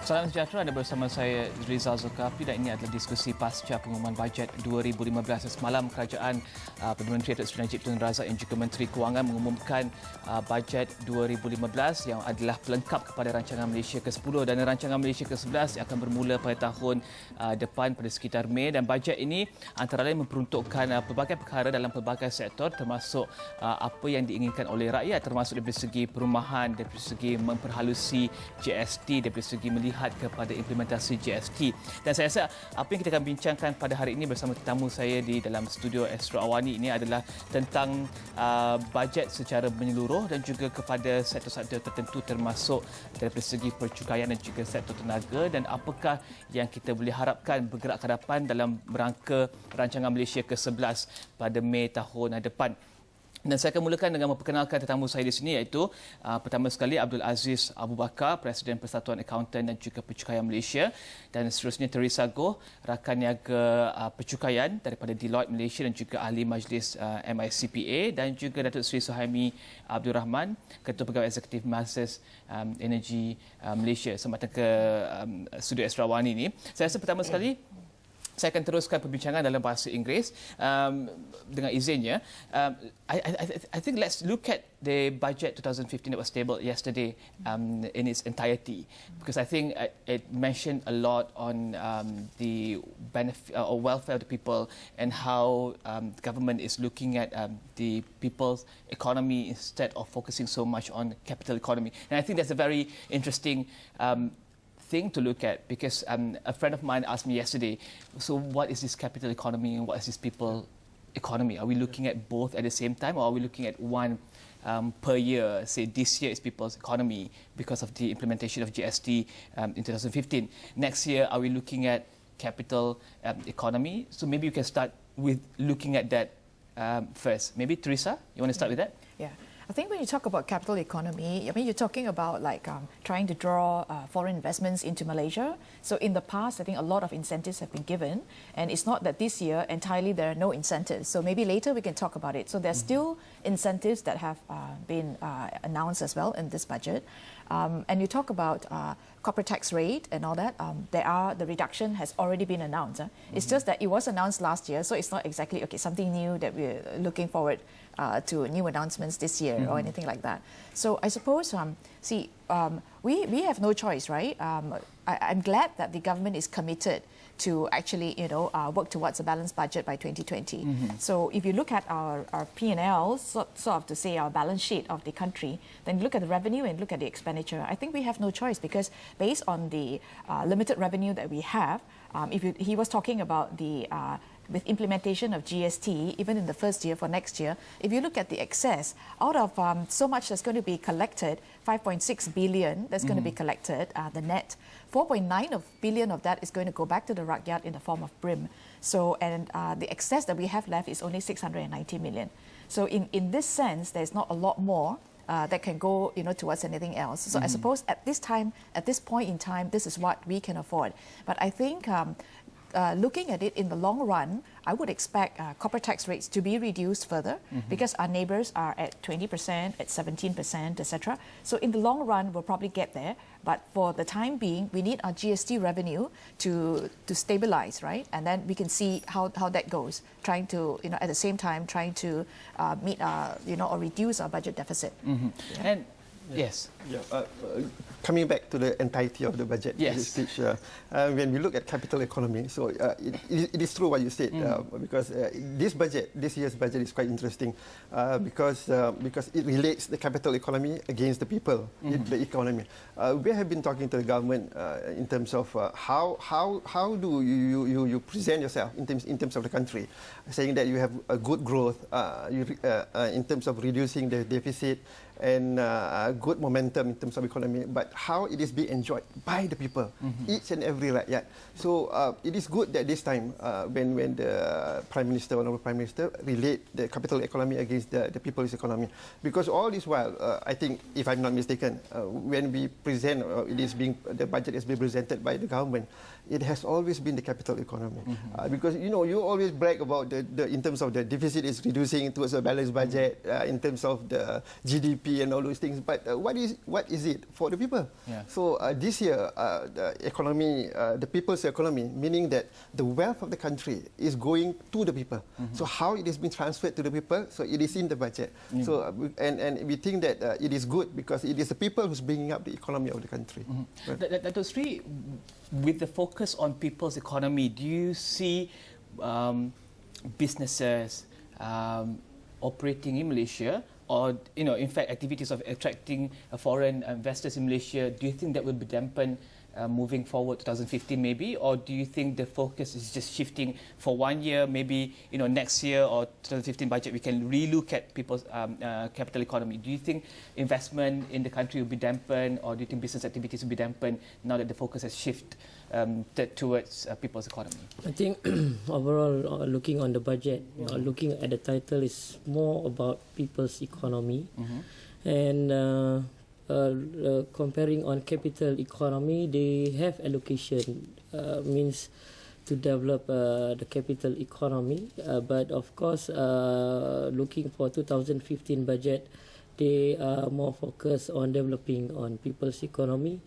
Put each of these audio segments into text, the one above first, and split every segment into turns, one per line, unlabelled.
Salam sejahtera, Anda bersama saya Rizal Zulkapli dan ini adalah diskusi pasca pengumuman bajet 2015. Semalam kerajaan Perdana Menteri Datuk Seri Najib dan Razak yang juga Menteri Kewangan mengumumkan bajet 2015 yang adalah pelengkap kepada rancangan Malaysia ke-10 dan rancangan Malaysia ke-11 yang akan bermula pada tahun depan pada sekitar Mei, dan bajet ini antara lain memperuntukkan pelbagai perkara dalam pelbagai sektor termasuk apa yang diinginkan oleh rakyat, termasuk dari segi perumahan, dari segi memperhalusi GST, dari segi melihat kepada implementasi GST. Dan saya rasa apa yang kita akan bincangkan pada hari ini bersama tetamu saya di dalam studio Astro Awani ini adalah tentang bajet secara menyeluruh dan juga kepada sektor-sektor tertentu termasuk dari segi percukaian dan juga sektor tenaga, dan apakah yang kita boleh harapkan bergerak ke depan dalam rangka rancangan Malaysia ke-11 pada Mei tahun depan. Dan saya akan mulakan dengan memperkenalkan tetamu saya di sini, iaitu pertama sekali Abdul Aziz Abu Bakar, Presiden Persatuan Akauntan dan juga Percukaian Malaysia, dan seterusnya Teresa Goh, Rakan Niaga Percukaian daripada Deloitte Malaysia dan juga Ahli Majlis MICPA, dan juga Datuk Seri Suhaimi Abdul Rahman, Ketua Pegawai Eksekutif Masses Energi Malaysia. Selamat datang ke studio Astro Awani ini. Saya rasa pertama sekali saya akan teruskan perbincangan dalam bahasa Inggeris dengan izinnya. I think let's look at the budget 2015 that was tabled yesterday in its entirety, because I think it mentioned a lot on the benefit or welfare of the people and how the government is looking at the people's economy instead of focusing so much on capital economy. And I think that's a very interesting thing to look at, because a friend of mine asked me yesterday, so what is this capital economy and what is this people economy? Are we looking at both at the same time, or are we looking at one per year? Say this year is people's economy because of the implementation of GST in 2015. Next year, are we looking at capital economy? So maybe you can start with looking at that first. Maybe Teresa, you want to start with that?
Yeah. I think when you talk about capital economy, I mean, you're talking about like trying to draw foreign investments into Malaysia. So in the past, I think a lot of incentives have been given, and it's not that this year entirely there are no incentives. So maybe later we can talk about it. So there's still incentives that have been announced as well in this budget. And you talk about corporate tax rate and all that, the reduction has already been announced. It's just that it was announced last year, so it's not exactly something new that we're looking forward to new announcements this year or anything like that. So I suppose, we have no choice, right? I'm glad that the government is committed to actually, work towards a balanced budget by 2020. So if you look at our P&L, sort of to say our balance sheet of the country, then look at the revenue and look at the expenditure. I think we have no choice, because based on the limited revenue that we have, he was talking about the with implementation of GST, even in the first year for next year, if you look at the excess, out of so much that's going to be collected, 5.6 billion that's going to be collected, the net, 4.9 billion of that is going to go back to the rakyat in the form of BRIM. So, and the excess that we have left is only 690 million. So in this sense, there's not a lot more that can go, towards anything else. So I suppose at this point in time, this is what we can afford. But I think looking at it in the long run, I would expect corporate tax rates to be reduced further, because our neighbours are at 20%, at 17%, etc. So in the long run, we'll probably get there. But for the time being, we need our GST revenue to stabilise, right? And then we can see how that goes, trying to, at the same time, trying to meet our, or reduce our budget deficit. Yeah.
And yes.
Yeah. Coming back to the entirety of the budget speech, when we look at capital economy, so it is true what you said, because this year's budget is quite interesting, because it relates the capital economy against the people, the economy. We have been talking to the government in terms of how do you present yourself in terms of the country, saying that you have a good growth in terms of reducing the deficit and good momentum in terms of economy, but how it is being enjoyed by the people, each and every rakyat. So it is good that this time, when the Prime Minister, Honourable Prime Minister, relate the capital economy against the people's economy, because all this while, I think, if I'm not mistaken, when we present, the budget is being presented by the government, it has always been the capital economy, because you always brag about the in terms of the deficit is reducing towards a balanced budget, in terms of the GDP GDP and all those things. But what is it for the people?
Yeah.
So this year, the economy, the people's economy, meaning that the wealth of the country is going to the people. So how it is being transferred to the people? So it is in the budget. So and we think that it is good because it is the people who's bringing up the economy of the country.
Datuk Seri, with the focus on people's economy, do you see businesses operating in Malaysia, or in fact, activities of attracting foreign investors in Malaysia? Do you think that will be dampened moving forward, 2015 maybe, or do you think the focus is just shifting for 1 year, maybe next year or 2015 budget we can relook at people's capital economy? Do you think investment in the country will be dampened, or do you think business activities will be dampened now that the focus has shifted towards people's economy?
I think overall, looking on the budget, looking at the title is more about people's economy, and comparing on capital economy, they have allocation, means to develop the capital economy, but of course looking for 2015 budget, they are more focused on developing on people's economy.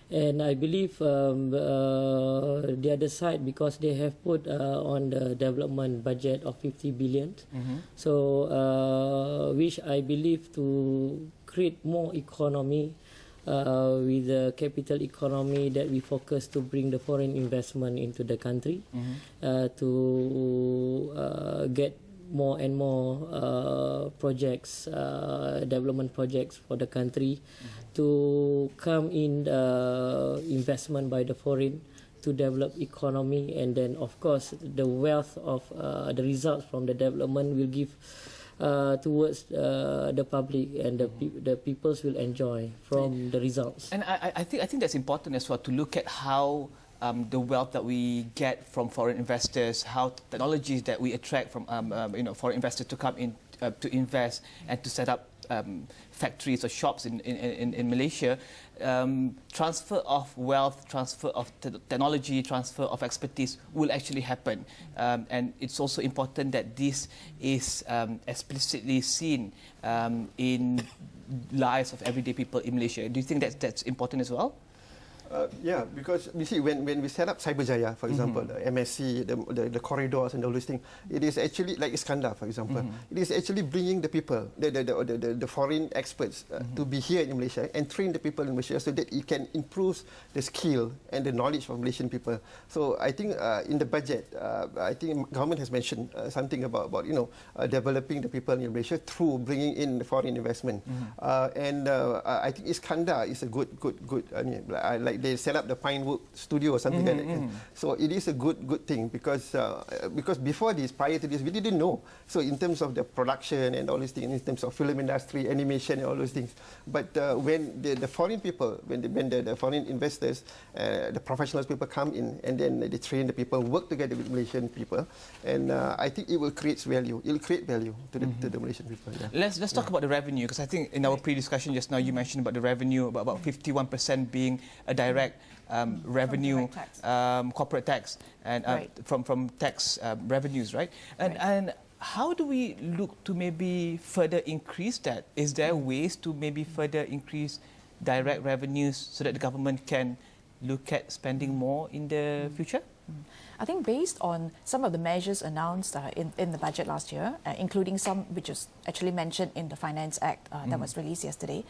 And I believe the other side, because they have put on the development budget of 50 billion, so which I believe to create more economy with the capital economy, that we focus to bring the foreign investment into the country, to get more and more projects, development projects for the country, to come in investment by the foreign to develop economy, and then of course the wealth of the results from the development will give towards the public, and the peoples will enjoy from the results.
And I think that's important as well, to look at how the wealth that we get from foreign investors, how technologies that we attract from foreign investors to come in to invest and to set up factories or shops in Malaysia, transfer of wealth, transfer of technology, transfer of expertise will actually happen. And it's also important that this is explicitly seen in lives of everyday people in Malaysia. Do you think that's important as well?
Yeah, because you see, when we set up Cyberjaya, for example, the MSC, the corridors and all these things, it is actually like Iskandar, for example. It is actually bringing the people, the foreign experts to be here in Malaysia and train the people in Malaysia so that it can improve the skill and the knowledge of Malaysian people. So I think in the budget, I think government has mentioned something about developing the people in Malaysia through bringing in the foreign investment. And I think Iskandar is a good. Like they set up the Pinewood studio or something like that. So it is a good thing because before this, prior to this, we didn't know. So in terms of the production and all these things, in terms of film industry, animation and all those things. But when the foreign people, when the foreign investors, the professionals people come in and then they train the people, work together with Malaysian people, and I think it will create value. It will create value to the Malaysian people. Yeah.
Let's talk about the revenue, because I think in our pre-discussion just now you mentioned about the revenue, about 51% being a direct revenue, corporate tax, and from tax revenues, right? And how do we look to maybe further increase that? Is there ways to maybe further increase direct revenues so that the government can look at spending more in the future?
I think based on some of the measures announced in the budget last year, including some which was actually mentioned in the Finance Act that was released yesterday,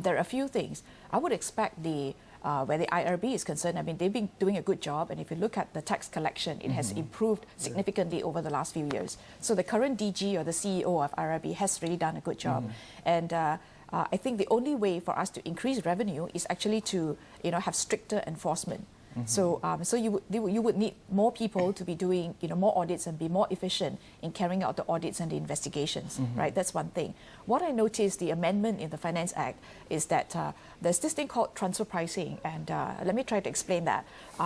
there are a few things. I would expect where the IRB is concerned, I mean, they've been doing a good job, and if you look at the tax collection, it has improved significantly over the last few years. So the current DG or the CEO of IRB has really done a good job. And I think the only way for us to increase revenue is actually to have stricter enforcement. So you would need more people to be doing more audits and be more efficient in carrying out the audits and the investigations, right? That's one thing. What I noticed, the amendment in the Finance Act, is that there's this thing called transfer pricing, and let me try to explain that.
So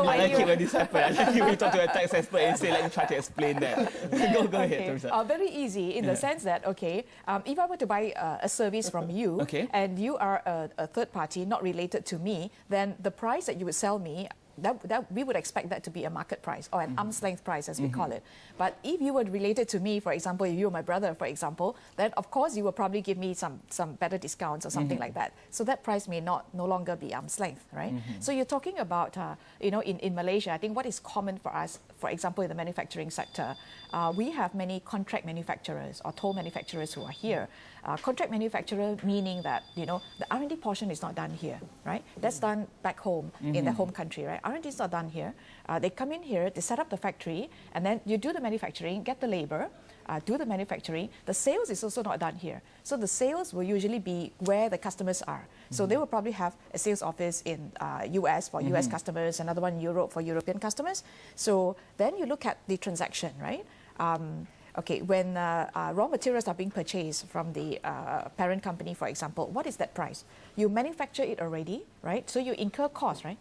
I like it when this happens. I like it when you talk to a tax expert and say, let me try to explain that. Go ahead, Teresa.
Very easy in the sense that, if I were to buy a service from you, and you are a third party, not related to me, then the price that you would sell me, that we would expect that to be a market price or an arm's length price, as we call it. But if you were related to me, for example, if you were my brother, for example, then of course you will probably give me some better discounts or something like that. So that price may no longer be arm's length, right? So you're talking about, in Malaysia, I think what is common for us, for example, in the manufacturing sector, we have many contract manufacturers or toll manufacturers who are here. Contract manufacturer meaning that, the R&D portion is not done here, right? That's done back home in their home country, right? R&D is not done here. They come in here, they set up the factory, and then you do the manufacturing, get the labor, do the manufacturing. The sales is also not done here. So the sales will usually be where the customers are. So they will probably have a sales office in US for US customers, another one in Europe for European customers. So then you look at the transaction, right? Okay, when raw materials are being purchased from the parent company, for example, what is that price? You manufacture it already, right? So you incur costs, right?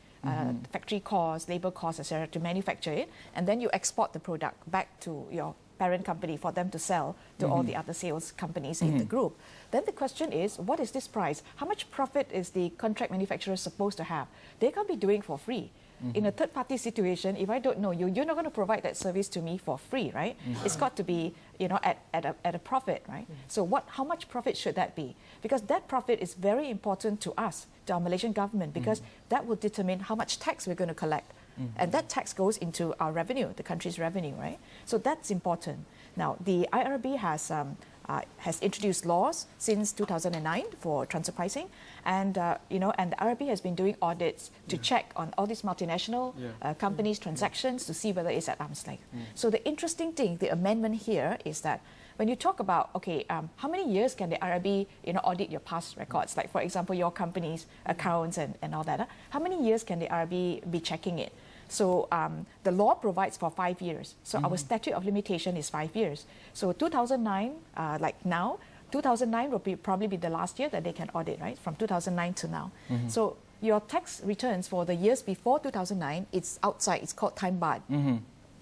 Factory costs, labor costs, etc., to manufacture it, and then you export the product back to your parent company for them to sell to all the other sales companies in the group. Then the question is, what is this price? How much profit is the contract manufacturer supposed to have? They can't be doing for free. In a third-party situation, if I don't know you, you're not going to provide that service to me for free, right? It's got to be, at a profit, right? So how much profit should that be? Because that profit is very important to us, to our Malaysian government, because that will determine how much tax we're going to collect. And that tax goes into our revenue, the country's revenue, right? So that's important. Now, the IRB has introduced laws since 2009 for transfer pricing, and and the IRB has been doing audits to check on all these multinational companies' transactions to see whether it's at arm's length. So the interesting thing, the amendment here is that when you talk about, how many years can the IRB audit your past records, like for example your company's accounts and all that, how many years can the IRB be checking it? So the law provides for 5 years. So our statute of limitation is 5 years. So 2009, like now, 2009 will probably be the last year that they can audit, right? From 2009 to now. So your tax returns for the years before 2009, it's outside. It's called time barred.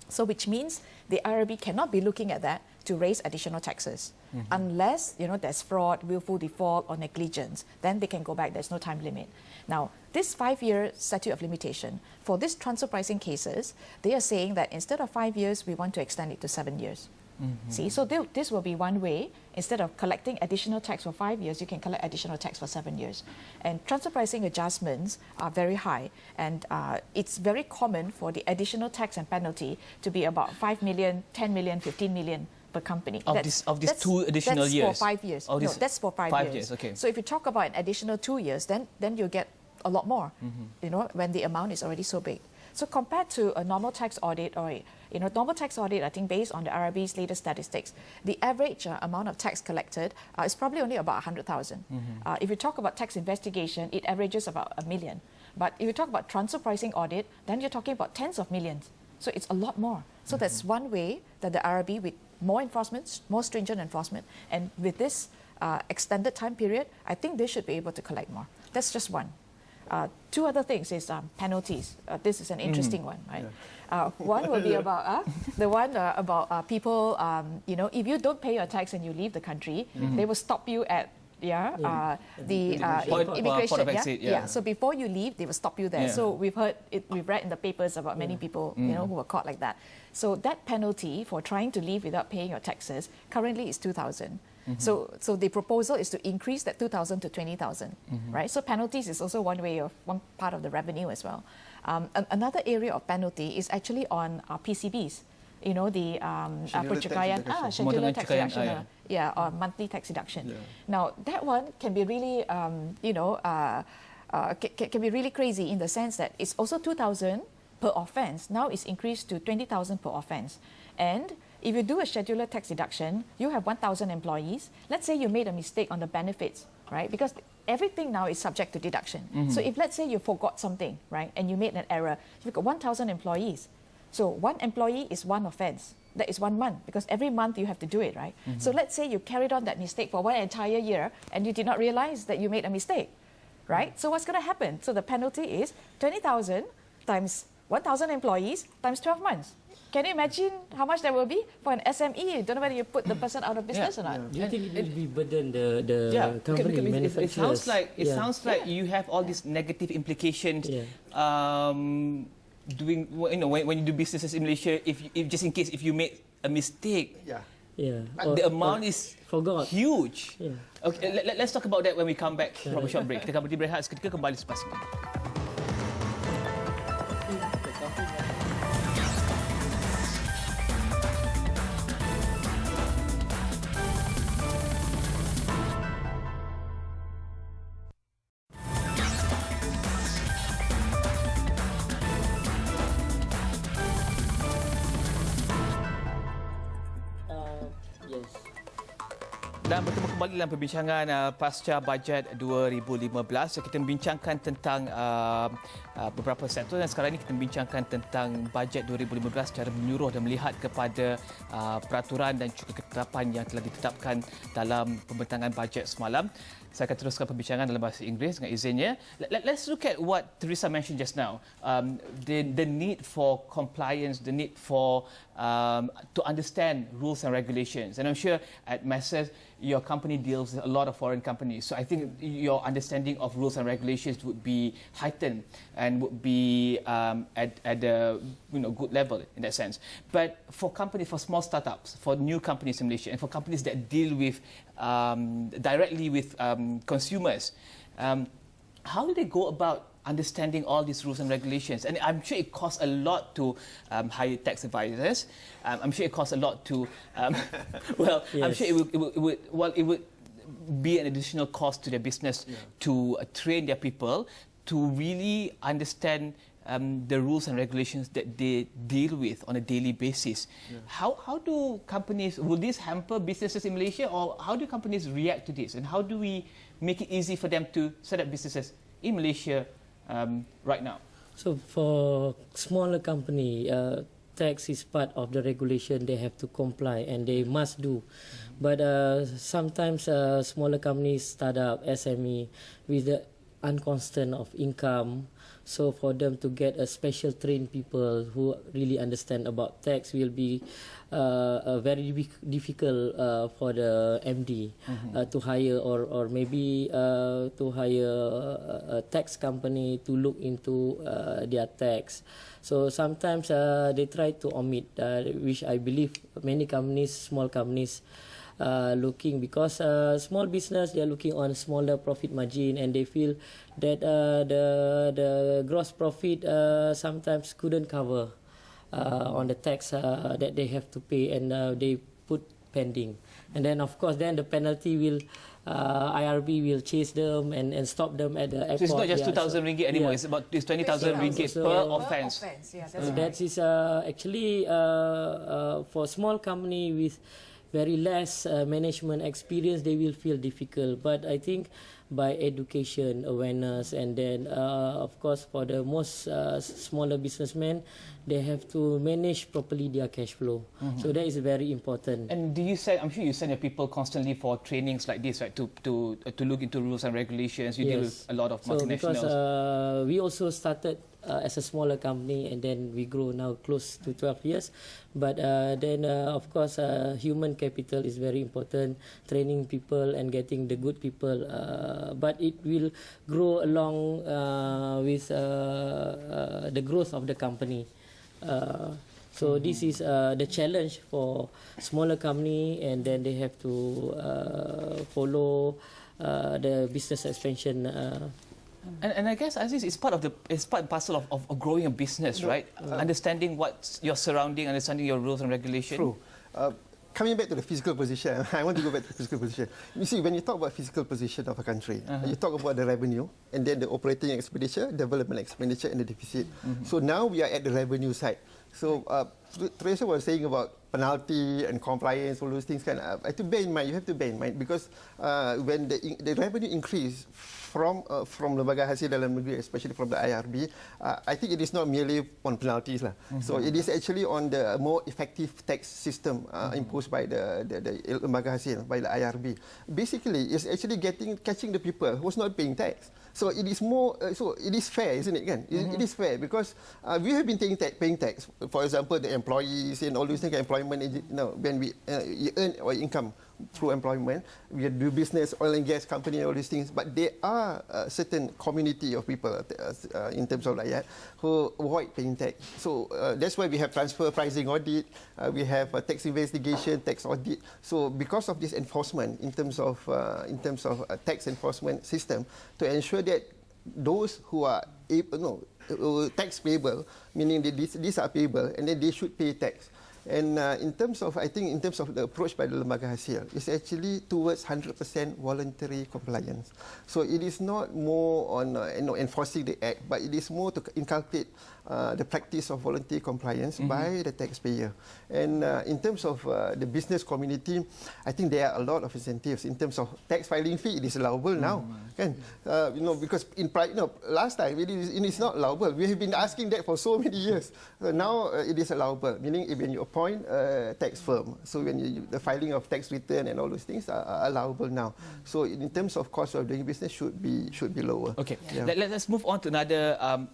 So which means the IRB cannot be looking at that to raise additional taxes unless there's fraud, willful default, or negligence. Then they can go back. There's no time limit. Now, this 5-year statute of limitation, for this transfer pricing cases, they are saying that instead of 5 years, we want to extend it to 7 years. See, so this will be one way. Instead of collecting additional tax for 5 years, you can collect additional tax for 7 years. And transfer pricing adjustments are very high. And it's very common for the additional tax and penalty to be about 5 million, 10 million, 15 million per company.
Of these 2 additional
years? That's for 5 years.
No,
that's for 5 years.
Okay.
So if you talk about an additional 2 years, then you get a lot more, when the amount is already so big. So compared to a normal tax audit or normal tax audit, I think based on the RRB's latest statistics, the average amount of tax collected is probably only about 100,000. If you talk about tax investigation, it averages about 1 million. But if you talk about transfer pricing audit, then you're talking about tens of millions. So it's a lot more. So that's one way that the RRB, with more enforcement, more stringent enforcement, and with this extended time period, I think they should be able to collect more. That's just one. 2 other things is penalties. This is an interesting one, right? One will be about the one about people. If you don't pay your tax and you leave the country, they will stop you at the immigration. So before you leave, they will stop you there. So we've read in the papers about many people who were caught like that. So that penalty for trying to leave without paying your taxes currently is 2,000. So the proposal is to increase that 2,000 to 20,000, right? So penalties is also one part of the revenue as well. Another area of penalty is actually on PCBs. The scheduler tax deduction, or monthly tax deduction. Now that one can be really, can be really crazy in the sense that it's also 2,000 per offence. Now it's increased to 20,000 per offence, and if you do a scheduler tax deduction, you have 1,000 employees. Let's say you made a mistake on the benefits, right? Because everything now is subject to deduction. So if let's say you forgot something, right, and you made an error, you've got 1,000 employees. So 1 employee is 1 offence. That is 1 month, because every month you have to do it, right? So let's say you carried on that mistake for 1 entire year and you did not realize that you made a mistake, right? So what's going to happen? So the penalty is 20,000 times 1,000 employees times 12 months. Can you imagine how much that will be for an SME? You don't know whether you put the person out of business or not.
Do you think it will be burden the company manufacturers?
It sounds like you have all these negative implications doing, when you do businesses in Malaysia, if just in case if you make a mistake, the amount is huge. Okay, let's talk about that when we come back from a short break. Kita akan berehat seketika, kembali selepas ini. Dan bertemu kembali dalam perbincangan pasca bajet 2015. Kita membincangkan tentang beberapa sektor dan sekarang ini kita membincangkan tentang bajet 2015 secara menyeluruh dan melihat kepada peraturan dan juga ketetapan yang telah ditetapkan dalam pembentangan bajet semalam. Saya akan teruskan perbincangan dalam bahasa Inggeris dengan izinnya. Let's look at what Teresa mentioned just now. The need for compliance, the need for to understand rules and regulations. And I'm sure at Messrs, your company deals with a lot of foreign companies. So I think your understanding of rules and regulations would be heightened and would be at a good level in that sense. But for companies, for small startups, for new companies in Malaysia, and for companies that deal with directly with consumers, how do they go about understanding all these rules and regulations? And I'm sure it costs a lot to hire tax advisors. I'm sure it costs a lot to, I'm sure it would be an additional cost to their business to train their people to really understand the rules and regulations that they deal with on a daily basis. How do companies, will this hamper businesses in Malaysia, or how do companies react to this? And how do we make it easy for them to set up businesses in Malaysia right now?
So for smaller company, tax is part of the regulation. They have to comply and they must do. But sometimes smaller companies start up SME with the unconstant of income. So for them to get a special trained people who really understand about tax will be very difficult for the MD to hire, or maybe to hire a tax company to look into their tax. So sometimes they try to omit, which I believe many companies, small companies, looking, because small business, they are looking on smaller profit margin, and they feel that the gross profit sometimes couldn't cover on the tax that they have to pay, and they put pending. And then of course then the penalty will IRB will chase them and stop them at the airport.
So it's not just 2,000 ringgit anymore, it's 20,000 ringgit per offence.
Yeah,
so that is actually for small company with very less management experience, they will feel difficult. But I think by education, awareness, and then of course for the most smaller businessmen, they have to manage properly their cash flow. So that is very important.
And do you send, I'm sure you send your people constantly for trainings like this, right? To look into rules and regulations. You deal with a lot of multinationals.
So because we also started as a smaller company, and then we grow now close to 12 years. But then of course human capital is very important, training people and getting the good people, but it will grow along with the growth of the company. So this is the challenge for smaller company, and then they have to follow the business expansion.
And I guess, Aziz, it's part and parcel of growing a business, right? Understanding what's your surrounding, understanding your rules and regulations.
True. Coming back to the physical position, I want to go back to the physical position. You see, when you talk about physical position of a country, you talk about the revenue, and then the operating expenditure, development expenditure, and the deficit. So now we are at the revenue side. So Teresa was saying about penalty and compliance, all those things. You have to bear in mind, because when the revenue increase from lembaga hasil dalam negeri, especially from the IRB, I think it is not merely on penalties lah. So it is actually on the more effective tax system imposed by the lembaga hasil, by the IRB. Basically, it's actually catching the people who's not paying tax. So it is more, so it is fair, isn't it? It is fair, because we have been paying tax for example, the employees and all these things, employment, when we earn our income through employment, we do business, oil and gas company, all these things. But there are a certain community of people in terms of rakyat who avoid paying tax. So that's why we have transfer pricing audit, we have a tax investigation, tax audit. So because of this enforcement in terms of tax enforcement system, to ensure that those who are tax payable, meaning that these are payable, and then they should pay tax. And in terms of the approach by the Lembaga Hasil, it's actually towards 100% voluntary compliance. So it is not more on enforcing the act, but it is more to inculcate the practice of voluntary compliance by the taxpayer. And in terms of the business community, I think there are a lot of incentives. In terms of tax filing fee, it is allowable now. Because last time it is not allowable. We have been asking that for so many years. So now it is allowable, meaning when you appoint a tax firm, so when the filing of tax return and all those things are allowable now. So in terms of cost of doing business, should be lower.
Okay, let's move on to another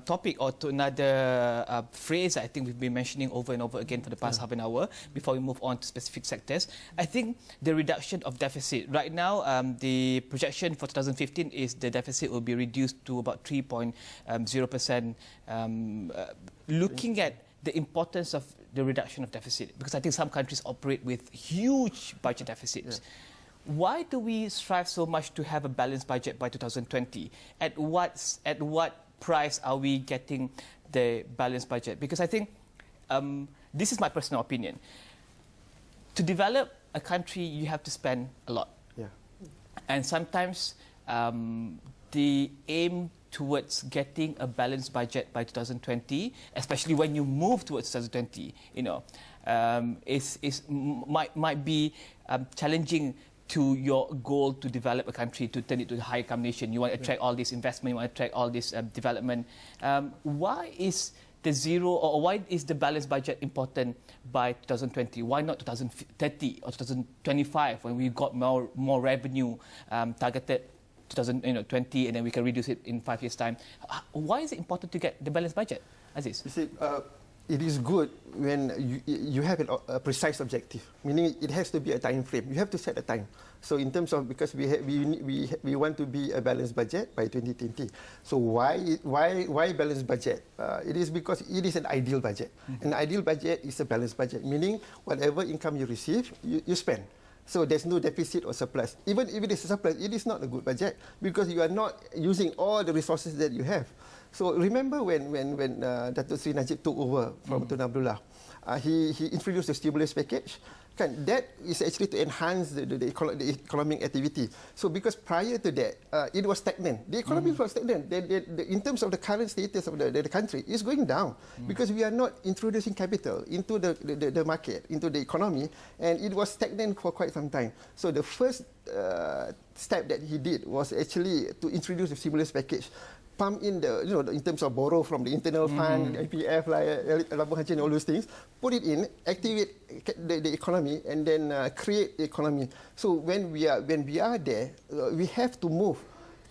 topic or to another phrase I think we've been mentioning over and over again for the past half an hour before we move on to specific sectors. I think the reduction of deficit. Right now, the projection for 2015 is the deficit will be reduced to about 3.0%. Looking at the importance of the reduction of deficit, because I think some countries operate with huge budget deficits. Yeah. Why do we strive so much to have a balanced budget by 2020? At what price are we getting the balanced budget? Because I think this is my personal opinion. To develop a country, you have to spend a lot.
Yeah.
And sometimes the aim towards getting a balanced budget by 2020, especially when you move towards 2020, might be challenging to your goal to develop a country, to turn it to a high income nation. You want to attract all this investment, you want to attract all this development. Why is the zero, or why is the balanced budget important by 2020? Why not 2030 or 2025 when we got more revenue targeted 2020 and then we can reduce it in 5 years' time? Why is it important to get the balanced budget, Aziz?
You see, it is good when you have a precise objective, meaning it has to be a time frame. You have to set a time. So in terms of, because we want to be a balanced budget by 2020. So why balanced budget? It is because it is an ideal budget. An ideal budget is a balanced budget, meaning whatever income you receive, you spend. So there's no deficit or surplus. Even if it is a surplus, it is not a good budget because you are not using all the resources that you have. So remember when Datuk Seri Najib took over from Tun Abdullah, he introduced the stimulus package. That is actually to enhance the economic activity. So because prior to that, it was stagnant. The economy was stagnant. In terms of the current status of the country, it's going down because we are not introducing capital into the market, into the economy, and it was stagnant for quite some time. So the first step that he did was actually to introduce the stimulus package. Pump in in terms of borrow from the internal fund, the IPF, and all those things, put it in, activate the economy, and then create the economy. So when we are there, we have to move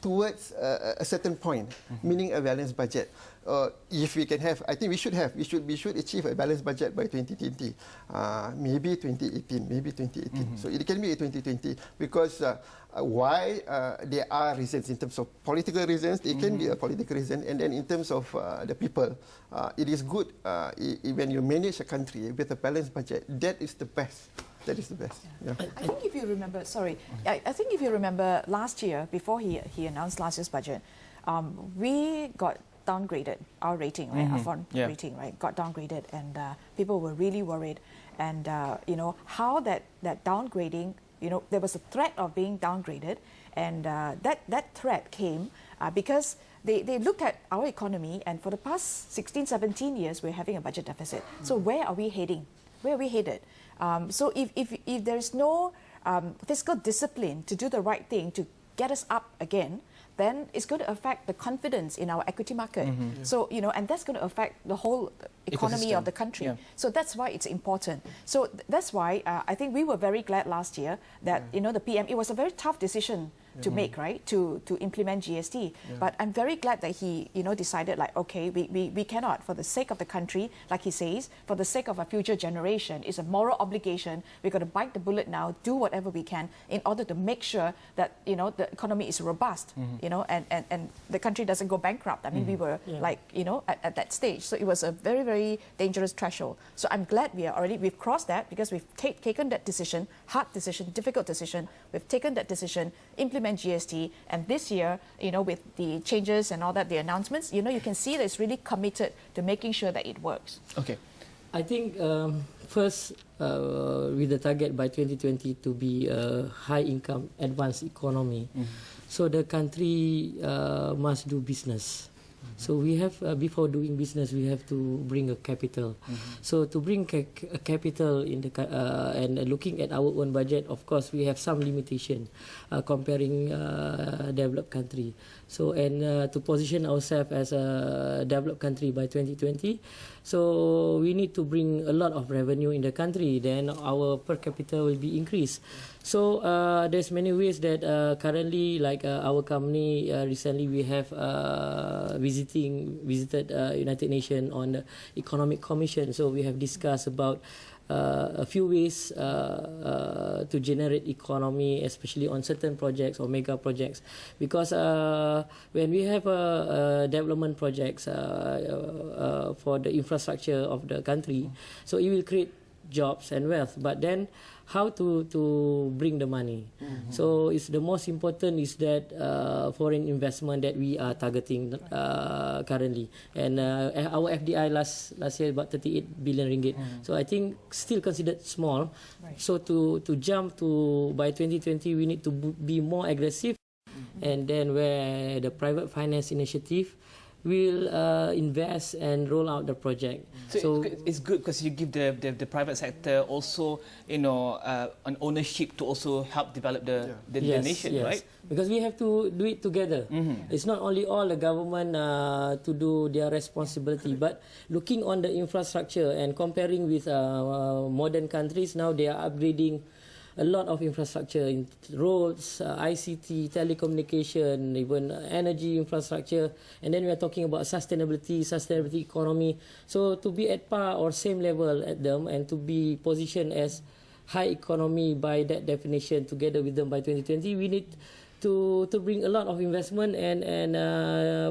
towards a certain point, meaning a balanced budget. If we can have, I think we should achieve a balanced budget by 2020, maybe 2018. So it can be 2020 because why there are reasons in terms of political reasons. It can be a political reason, and then in terms of the people, it is good when you manage a country with a balanced budget. That is the best. That is the best. Yeah.
I think if you remember, I think if you remember last year, before he announced last year's budget, we got downgraded, our rating, right? Our foreign rating, right? Got downgraded, and people were really worried. And how that downgrading, there was a threat of being downgraded, and that threat came because they looked at our economy, and for the past 16, 17 years, we're having a budget deficit. So where are we heading? Where are we headed? So if there's no fiscal discipline to do the right thing to get us up again, then it's going to affect the confidence in our equity market. So, and that's going to affect the whole economy of the country. Yeah. So that's why it's important. So that's why I think we were very glad last year that, the PM, it was a very tough decision to make, right? To implement GST. But I'm very glad that he, decided like, okay, we cannot, for the sake of the country, like he says, for the sake of our future generation, it's a moral obligation. We've got to bite the bullet now, do whatever we can in order to make sure that, the economy is robust, and the country doesn't go bankrupt. I mean, we were like, at that stage. So it was a very, very dangerous threshold. So I'm glad we've crossed that, because we've taken that decision, hard decision, difficult decision. We've taken that decision, implement GST, and this year, with the changes and all that, the announcements, you can see that it's really committed to making sure that it works.
Okay.
I think first, with the target by 2020 to be a high-income, advanced economy, so the country must do business. So we have, before doing business, we have to bring a capital. So to bring a capital in the and looking at our own budget, of course, we have some limitation comparing developed country. So to position ourselves as a developed country by 2020, so we need to bring a lot of revenue in the country. Then our per capita will be increased. So there's many ways that currently, like our company, recently we have visited United Nations on the Economic Commission. So we have discussed about a few ways to generate economy, especially on certain projects or mega projects. Because when we have development projects for the infrastructure of the country, so it will create jobs and wealth. But then how to bring the money? So it's the most important is that foreign investment that we are targeting currently. And our FDI last year about 38 billion ringgit. So I think still considered small.
Right.
So to jump to by 2020 we need to be more aggressive. And then where the private finance initiative will invest and roll out the project.
So it's good because you give the private sector also, an ownership to also help develop the nation, right?
Because we have to do it together. It's not only all the government to do their responsibility, but looking on the infrastructure and comparing with modern countries, now they are upgrading a lot of infrastructure in roads, ICT, telecommunication, even energy infrastructure. And then we are talking about sustainability economy. So to be at par or same level at them and to be positioned as high economy by that definition together with them by 2020, we need to bring a lot of investment and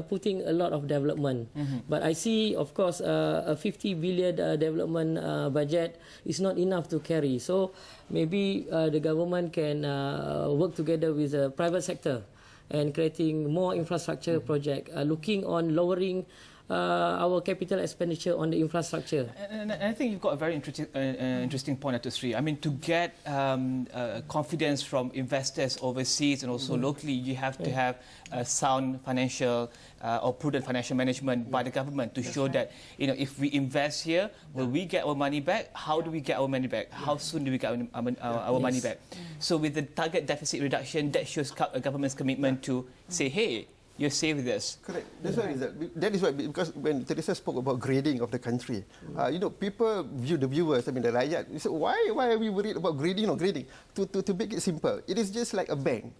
putting a lot of development. But I see, of course, a 50 billion development budget is not enough to carry. So maybe the government can work together with the private sector and creating more infrastructure project, looking on lowering our capital expenditure on the infrastructure.
And I think you've got a very interesting point, Datuk Seri. I mean, to get confidence from investors overseas and also locally, you have to have a sound financial or prudent financial management by the government to show that, if we invest here, will we get our money back? How do we get our money back? How soon do we get our money back? So with the target deficit reduction, that shows a government's commitment to say, hey, you're safe with this.
Correct. That's why that is why, because when Teresa spoke about grading of the country, people the viewers, the rakyat, you say, why are we worried about grading? Grading. To make it simple, it is just like a bank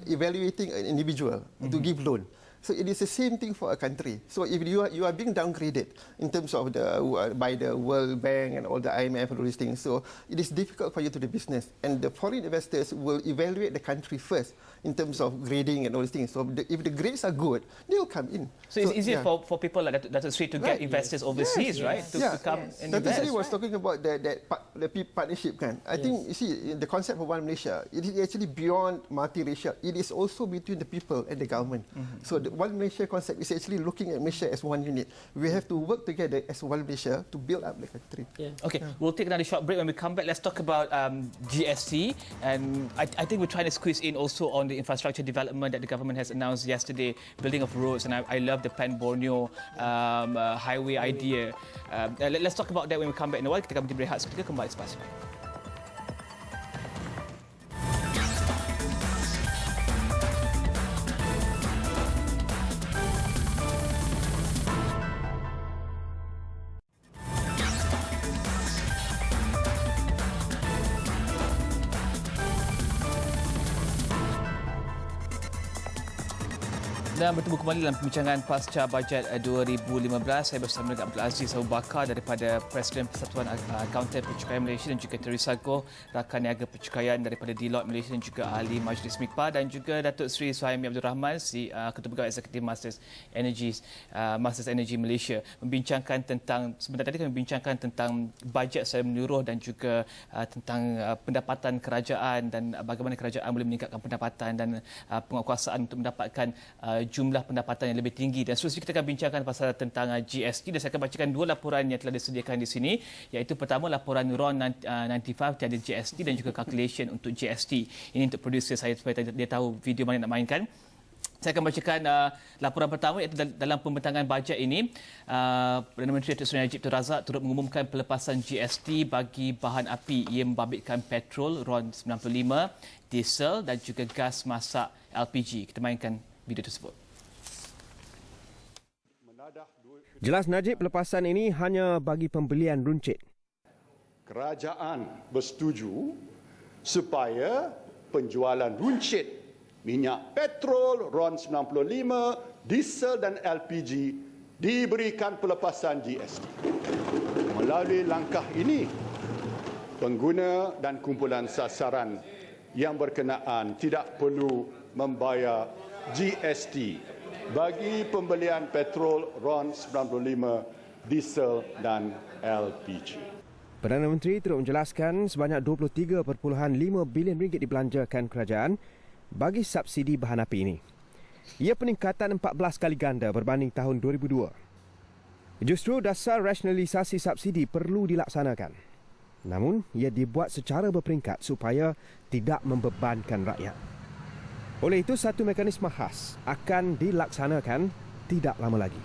evaluating an individual to give loan. So it is the same thing for a country. So if you are being downgraded in terms of by the World Bank and all the IMF and all these things, so it is difficult for you to do business. And the foreign investors will evaluate the country first in terms of grading and all these things. So if the grades are good, they will come in.
So it's easier for people like Datuk Seri to get investors overseas, right? To come and
Datuk
invest.
Seri was talking about the partnership. I think, you see, the concept of One Malaysia, it is actually beyond multiracial. It is also between the people and the government. So the One Malaysia concept is actually looking at Malaysia as one unit. We have to work together as One Malaysia to build up the country.
Okay, we'll take another short break. When we come back, let's talk about GST. And I think we're trying to squeeze in also on the infrastructure development that the government has announced yesterday, building of roads. And I love the Pan Borneo highway idea. Let's talk about that when we come back. In a while, kita akan berehat seketika, kembali selepas ini. Dan bertemu kembali dalam pembincangan pasca bajet 2015. Saya bersama dengan Abdul Aziz Abu Bakar daripada Presiden Persatuan Akaunten Percukaian Malaysia dan juga Teresa Goh, Rakan Niaga Percukaian daripada Deloitte Malaysia dan juga Ahli Majlis MIKPA, dan juga Datuk Seri Suhaimi Abdul Rahman, Ketua Pegawai Eksekutif Masters Energy Malaysia, membincangkan tentang, sebentar tadi kami membincangkan tentang bajet secara menyeluruh dan juga tentang pendapatan kerajaan dan bagaimana kerajaan boleh meningkatkan pendapatan dan penguatkuasaan untuk mendapatkan jumlah pendapatan yang lebih tinggi. Dan seterusnya kita akan bincangkan pasal tentang GST, dan saya akan bacakan dua laporan yang telah disediakan di sini, iaitu pertama laporan RON 95 tiada GST dan juga calculation untuk GST. Ini untuk producer saya supaya dia tahu video mana nak mainkan. Saya akan bacakan laporan pertama, iaitu dalam pembentangan bajet ini, Perdana Menteri Datuk Seri Najib Razak turut mengumumkan pelepasan GST bagi bahan api. Ia membabitkan petrol RON 95, diesel dan juga gas masak LPG. Kita mainkan video tersebut.
Jelas Najib, pelepasan ini hanya bagi pembelian runcit.
Kerajaan bersetuju supaya penjualan runcit minyak petrol, RON 95, diesel dan LPG diberikan pelepasan GST. Melalui langkah ini, pengguna dan kumpulan sasaran yang berkenaan tidak perlu membayar GST bagi pembelian petrol RON 95, diesel dan LPG.
Perdana Menteri turut menjelaskan sebanyak 23.5 bilion ringgit dibelanjakan kerajaan bagi subsidi bahan api ini. Ia peningkatan 14 kali ganda berbanding tahun 2002. Justru dasar rasionalisasi subsidi perlu dilaksanakan. Namun, ia dibuat secara berperingkat supaya tidak membebankan rakyat. Oleh itu, satu mekanisme khas akan dilaksanakan tidak lama lagi.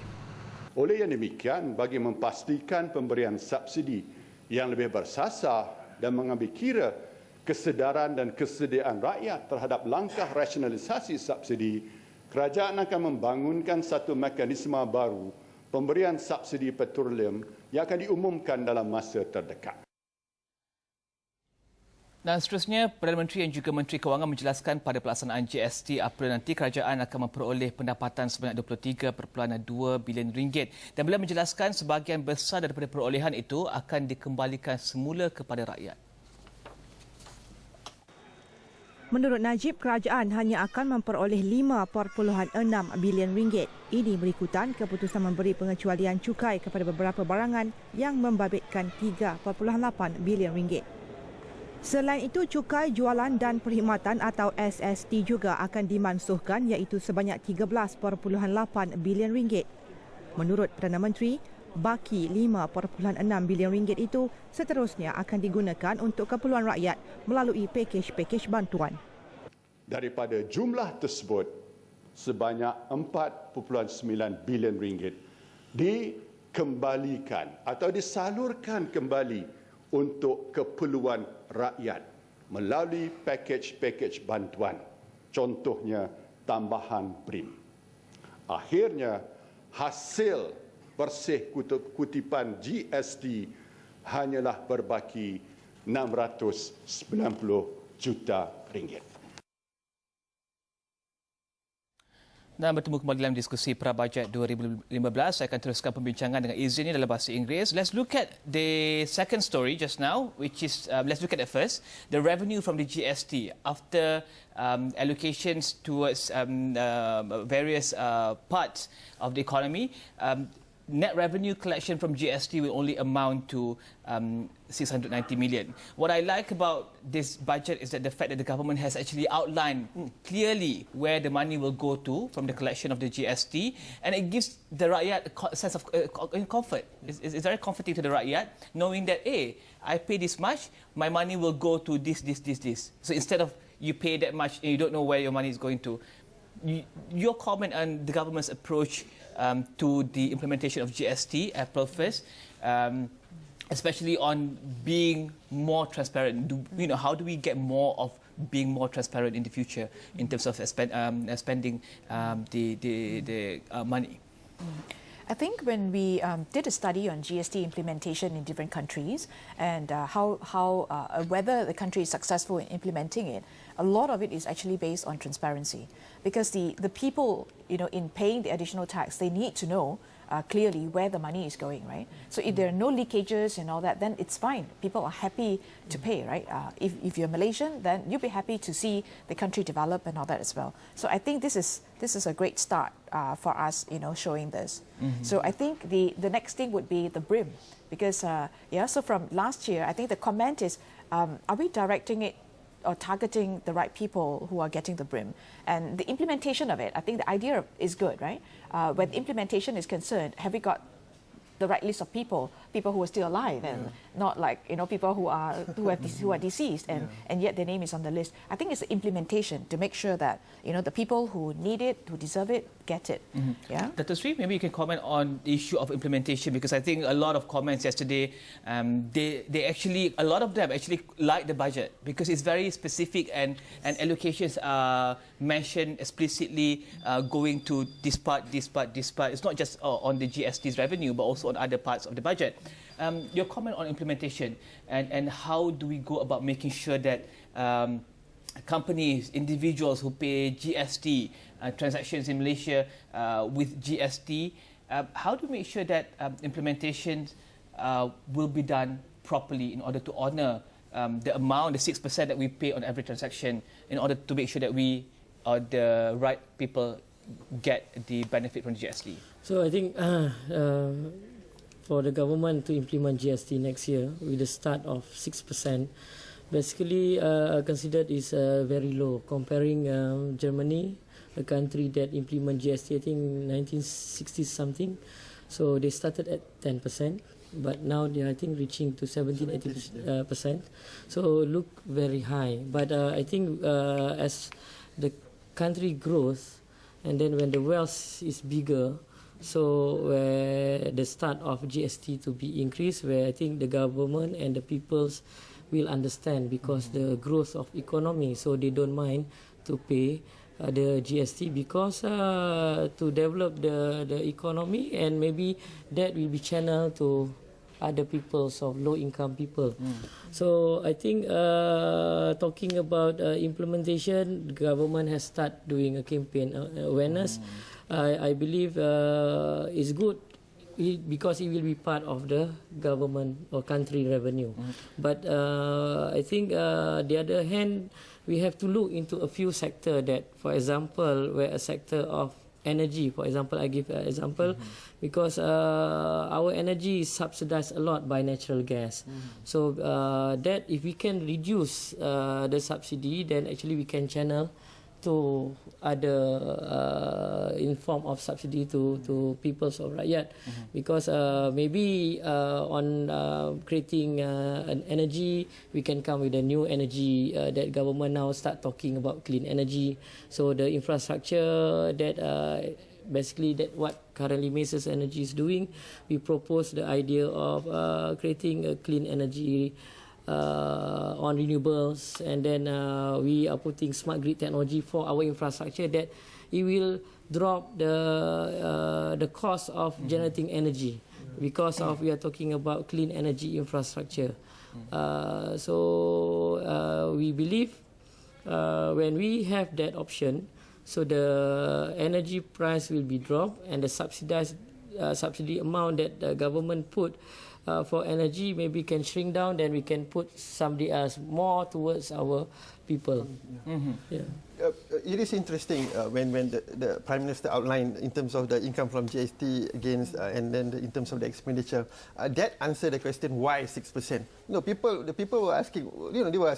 Oleh yang demikian, bagi memastikan pemberian subsidi yang lebih bersasar dan mengambil kira kesedaran dan kesediaan rakyat terhadap langkah rasionalisasi subsidi, kerajaan akan membangunkan satu mekanisme baru pemberian subsidi petroleum yang akan diumumkan dalam masa terdekat.
Dan seterusnya, Perdana Menteri dan juga Menteri Kewangan menjelaskan pada pelaksanaan GST April nanti kerajaan akan memperoleh pendapatan sebanyak 23.2 bilion ringgit. Dan beliau menjelaskan sebahagian besar daripada perolehan itu akan dikembalikan semula kepada rakyat.
Menurut Najib, kerajaan hanya akan memperoleh 5.6 bilion ringgit. Ini berikutan keputusan memberi pengecualian cukai kepada beberapa barangan yang membabitkan 3.8 bilion ringgit. Selain itu, cukai jualan dan perkhidmatan atau SST juga akan dimansuhkan, iaitu sebanyak 13.8 bilion ringgit. Menurut Perdana Menteri, baki 5.6 bilion ringgit itu seterusnya akan digunakan untuk keperluan rakyat melalui pakej-pakej bantuan.
Daripada jumlah tersebut, sebanyak 4.9 bilion ringgit dikembalikan atau disalurkan kembali untuk keperluan rakyat melalui pakej-pakej bantuan, contohnya tambahan BRIM. Akhirnya, hasil bersih kutipan GST hanyalah berbaki 690 juta ringgit.
Dan bertemu kembali dalam diskusi pra-bajet 2015. Saya akan teruskan pembincangan dengan izin ini dalam bahasa Inggeris. Let's look at the second story just now, which is, let's look at it first, the revenue from the GST after allocations towards various parts of the economy. Net revenue collection from GST will only amount to 690 million. What I like about this budget is that the fact that the government has actually outlined clearly where the money will go to from the collection of the GST, and it gives the rakyat a sense of comfort. It's very comforting to the rakyat knowing that, hey, I pay this much, my money will go to this. So instead of you pay that much and you don't know where your money is going to, your comment on the government's approach to the implementation of GST April 1st, especially on being more transparent. How do we get more of being more transparent in the future in terms of spending the money?
I think when we did a study on GST implementation in different countries and whether the country is successful in implementing it, a lot of it is actually based on transparency, because the people, in paying the additional tax, they need to know clearly where the money is going, right? So if there are no leakages and all that, then it's fine. People are happy to pay, right? If you're Malaysian, then you'll be happy to see the country develop and all that as well. So I think this is a great start for us, showing this. So I think the next thing would be the brim, because so from last year, I think the comment is, are we directing it or targeting the right people who are getting the brim? And the implementation of it, I think the idea is good, right? When implementation is concerned, have we got the right list of people who are still alive, and not like people who are deceased and yet their name is on the list. I think it's the implementation to make sure that the people who need it, who deserve it, get it. Yeah.
Dr. Seri, maybe you can comment on the issue of implementation, because I think a lot of comments yesterday, they actually, a lot of them actually like the budget because it's very specific and allocations are mentioned explicitly, going to this part. It's not just on the GST's revenue, but also on other parts of the budget. Your comment on implementation and how do we go about making sure that companies, individuals who pay GST, transactions in Malaysia with GST, how do we make sure that implementation will be done properly in order to honour the amount, the 6% that we pay on every transaction, in order to make sure that we, the right people, get the benefit from GST?
So I think for the government to implement GST next year with a start of 6%, basically considered is very low. Comparing Germany, a country that implement GST, I think 1960 something, so they started at 10%, but now they are, I think, reaching to 17-18%. So look very high. But I think as the country grows, and then when the wealth is bigger, so where the start of GST to be increased, where I think the government and the peoples will understand, because the growth of economy, so they don't mind to pay the GST, because to develop the economy, and maybe that will be channeled to other peoples of low income people. So I think talking about implementation, the government has started doing a campaign awareness. I believe is good because it will be part of the government or country revenue. But I think the other hand, we have to look into a few sectors that, for example, where a sector of energy, for example, I give an example, because our energy is subsidized a lot by natural gas. So that if we can reduce the subsidy, then actually we can channel to other in form of subsidy to peoples of rakyat, because maybe on creating an energy, we can come with a new energy that government now start talking about clean energy. So the infrastructure that basically that what currently Malaysia's Energy is doing, we propose the idea of creating a clean energy on renewables, and then we are putting smart grid technology for our infrastructure, that it will drop the cost of generating energy, because of we are talking about clean energy infrastructure. So we believe when we have that option, so the energy price will be dropped, and the subsidy amount that the government put for energy maybe can shrink down, then we can put somebody else more towards our people.
It is interesting when the Prime Minister outlined in terms of the income from GST against and then in terms of the expenditure. That answered the question why 6%. The people were asking, they were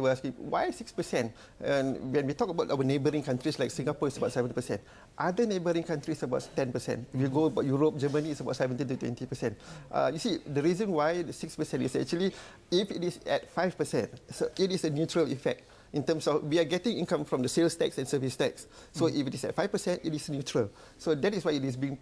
asking why 6%. And when we talk about our neighbouring countries like Singapore, it's about 7%. Other neighbouring countries about 10%. If you go about Europe, Germany, it's about 17 to 20%. You see, the reason why the 6% is actually, if it is at 5%, so it is a neutral effect. in terms of we are getting income from the sales tax and service tax. So if it is at 5%, it is neutral. So that is why it is being,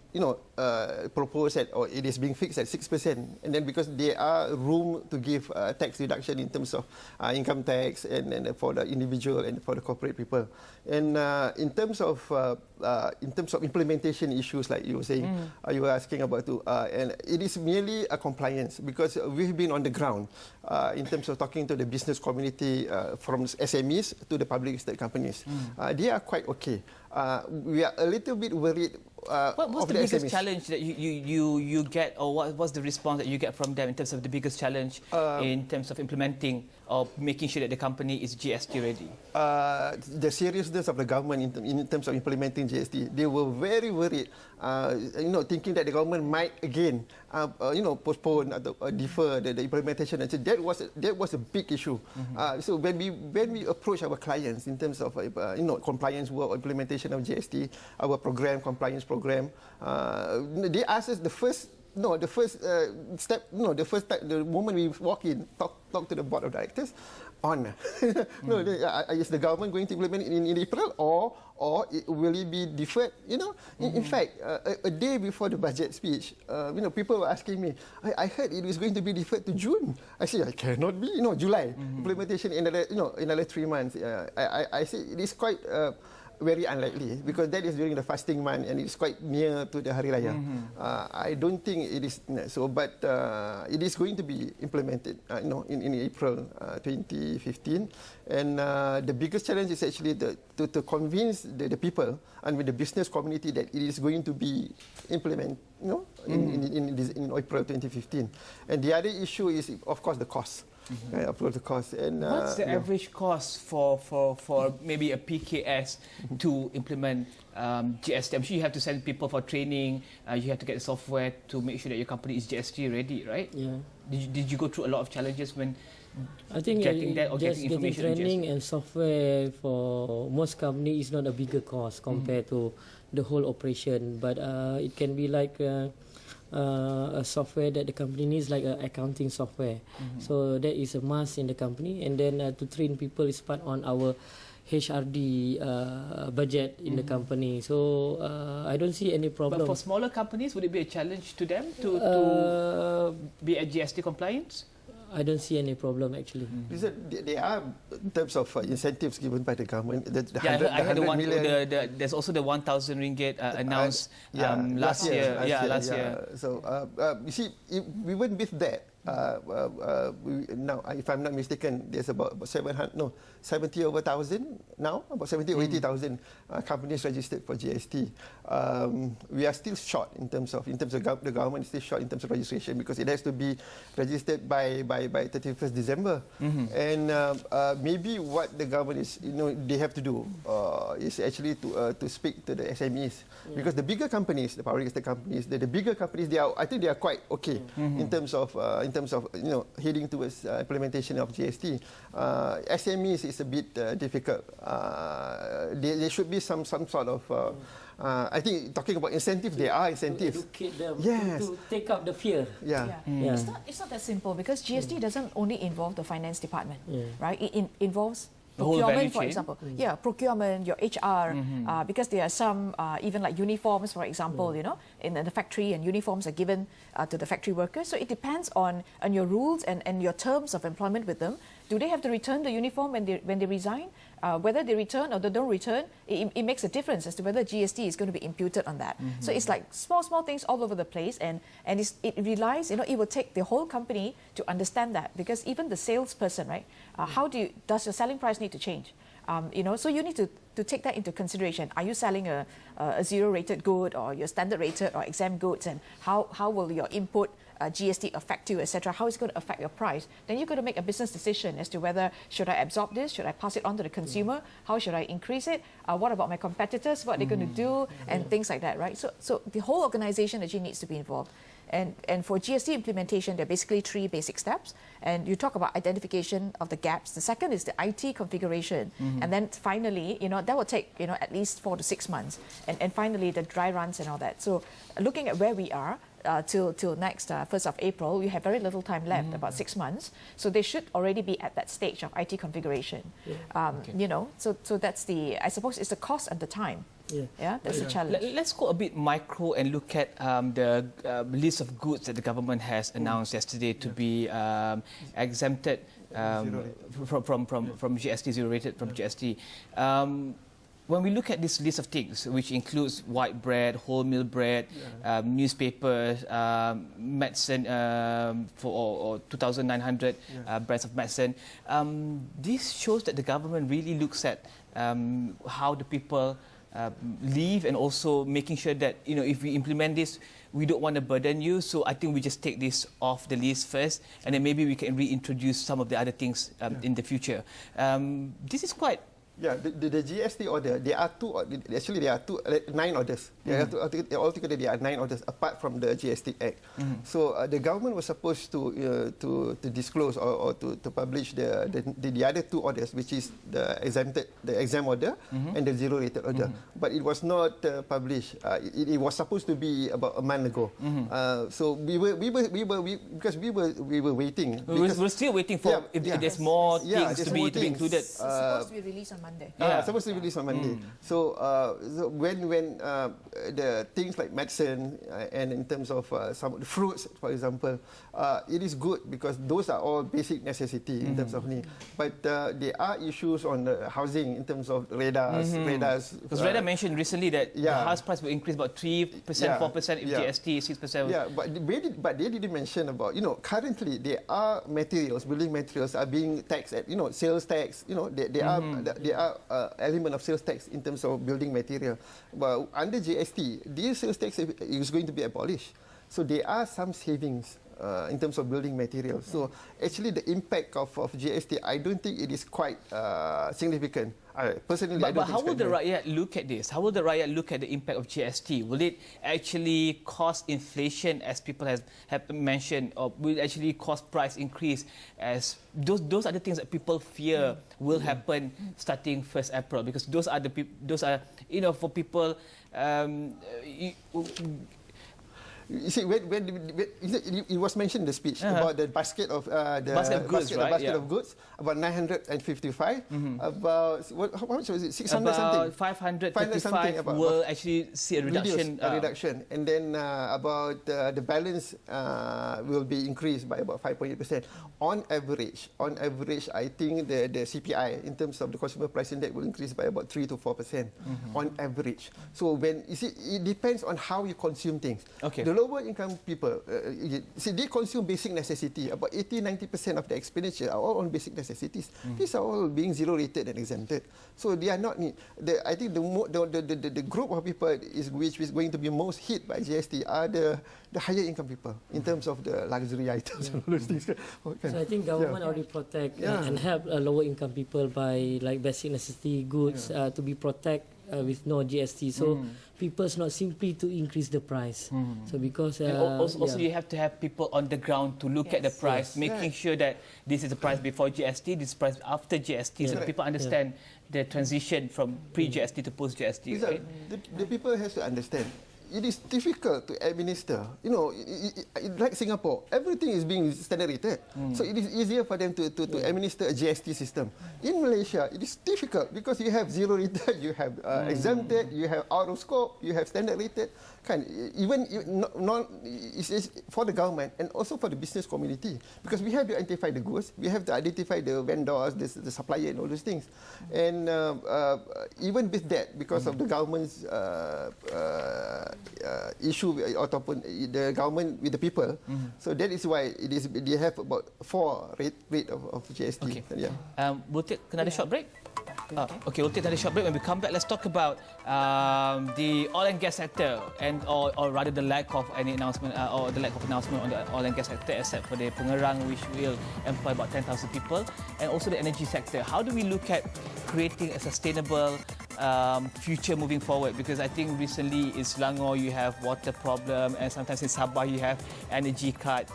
proposed at, or it is being fixed at 6%. And then because there are room to give tax reduction in terms of income tax and for the individual and for the corporate people. And in terms of implementation issues, like you were saying, you were asking about too, and it is merely a compliance because we've been on the ground in terms of talking to the business community from SMEs to the public listed companies. They are quite okay. We are a little bit worried.
What's the biggest challenge that you get, or what's the response that you get from them in terms of the biggest challenge in terms of implementing or making sure that the company is GST ready?
The seriousness of the government in terms of implementing GST, they were very worried, thinking that the government might again, postpone or defer the implementation. And so that was a big issue. So when we approach our clients in terms of compliance work or implementation of GST, our compliance program, they asked us the first step, the moment we walk in, talk to the board of directors on. Is the government going to implement it in April or will it be deferred? In fact, a day before the budget speech, people were asking me, I heard it was going to be deferred to June. I said, it cannot be, July. Implementation in another 3 months. I say it is quite very unlikely because that is during the fasting month and it's quite near to the Hari Raya. I don't think it is so, but it is going to be implemented in April 2015. And the biggest challenge is actually to convince the people and with the business community that it is going to be implemented in April 2015. And the other issue is, of course, the cost. Upload the cost. And
what's the average cost for maybe a PKS to implement GST? I'm sure you have to send people for training. You have to get the software to make sure that your company is GST ready, right?
Yeah.
Did you go through a lot of challenges when
I think
getting that or
just
getting
getting
information?
training and software for most companies is not a bigger cost compared to the whole operation, but it can be like a software that the company needs, like an accounting software. So that is a must in the company, and then to train people is part on our HRD budget in the company. So I don't see any problem.
But for smaller companies, would it be a challenge to them to be at GST compliance?
I don't see any problem actually.
There are in terms of incentives given by the government.
I heard there's also the 1,000 ringgit announced last year. Last year.
So you see, we went with that. Now, if I'm not mistaken, there's about 70 over 1,000 now, about 70 or 80,000 companies registered for GST. We are still short in terms of the government is still short in terms of registration because it has to be registered by 31st December. And maybe what the government is, they have to do is actually to speak to the SMEs because the bigger companies, the public listed companies, the bigger companies, I think they are quite okay in terms of heading towards implementation of GST. SMEs is a bit difficult. There should be some sort of I think talking about incentives, there are incentives.
To educate them,
yes.
to take out the fear.
It's not that simple because GST doesn't only involve the finance department, right? It involves procurement, for example. Procurement, your HR, because there are some, even like uniforms, for example, in the factory, and uniforms are given to the factory workers. So it depends on your rules and your terms of employment with them. Do they have to return the uniform when they resign? Whether they return or they don't return, it makes a difference as to whether GST is going to be imputed on that. So it's like small things all over the place, and it relies, it will take the whole company to understand that, because even the salesperson, right? Does your selling price need to change? So you need to take that into consideration. Are you selling a zero-rated good or your standard-rated or exempt goods, and how will your input GST affect you, etc.? How is it going to affect your price? Then you've got to make a business decision as to whether should I absorb this, should I pass it on to the consumer, how should I increase it, what about my competitors, what are they going to do, and things like that, right? So the whole organization actually needs to be involved. And for GST implementation, there are basically 3 basic steps. And you talk about identification of the gaps. The second is the IT configuration. And then finally, that will take, at least 4 to 6 months. And finally, the dry runs and all that. So looking at where we are, till next 1st of April, you have very little time left, about 6 months. So they should already be at that stage of IT configuration. You know, so that's the, I suppose it's the cost and the time. Yeah, that's the challenge.
Let's go a bit micro and look at the list of goods that the government has announced yesterday to be exempted from GST, zero rated from GST. When we look at this list of things, which includes white bread, wholemeal bread, newspapers, medicine or 2,900 brands of medicine, this shows that the government really looks at how the people live, and also making sure that, you know, if we implement this, we don't want to burden you. So I think we just take this off the list first, and then maybe we can reintroduce some of the other things in the future. This is quite.
Yeah, the GST order, there are nine orders. Altogether, there are 9 orders apart from the GST Act. So the government was supposed to disclose or to publish the other 2 orders, which is the exempt order and the zero rated order. But it was not published. It was supposed to be about a month ago. So we were waiting.
We're still waiting for if there's more things to be included.
It's supposed to be released on Monday.
Supposed to be released on Monday. So when the things like medicine and in terms of some fruits, for example, it is good because those are all basic necessity in terms of need. But there are issues on the housing in terms of radars.
Because Radar mentioned recently that the house price will increase about 3%, 4% if GST is 6%.
Yeah, but they didn't mention about, you know, currently there are materials, building materials are being taxed at, you know, sales tax. You know, there are element of sales tax in terms of building material. But under GST, this sales tax is going to be abolished. So there are some savings in terms of building materials. So actually the impact of GST, I don't think it is quite significant. Personally, I don't
but
think
how will the rakyat look at this? How will the rakyat look at the impact of GST? Will it actually cause inflation, as people have mentioned, or will it actually cause price increase? As those are the things that people fear will happen starting 1st April, because those are you know, for people.
You see, it was mentioned in the speech about the basket of
goods,
of goods, about 955. About how much was it? 600 something.
535 will actually see a reduction.
And then about the balance will be increased by about 5.8%. On average, I think the CPI in terms of the consumer price index will increase by about 3 to 4% on average. So when you see, it depends on how you consume things.
Okay.
The lower income people, they consume basic necessity. About 80-90% of the expenditure are all on basic necessities. These are all being zero rated and exempted. So they are not. I think the group of people which is going to be most hit by GST are the higher income people in terms of the luxury items and all those things.
So I think government already protect and help lower income people by like basic necessity goods to be protect with no GST. So people's not simply to increase the price. So because
also you have to have people on the ground to look at the price, making sure that this is the price before GST, this is the price after GST, so that people understand the transition from pre-GST to post-GST. Right?
The people has to understand. It is difficult to administer. You know, like Singapore, everything is being standard rated. So it is easier for them to administer a GST system. In Malaysia, it is difficult because you have zero rated, you have exempted, you have out of scope, you have standard rated. Even it's for the government and also for the business community, because we have to identify the goods, we have to identify the vendors, the supplier, and all those things. And even with that, because of the government's issue ataupun the government with the people, so that is why they have about 4 rate of GST.
Okay. We'll take another short break. Okay, we'll take another short break. When we come back, let's talk about the oil and gas sector, and or rather the lack of any announcement or the lack of announcement on the oil and gas sector, except for the Pengerang, which will employ about 10,000 people, and also the energy sector. How do we look at creating a sustainable future moving forward? Because I think recently in Selangor you have water problem, and sometimes in Sabah you have energy cuts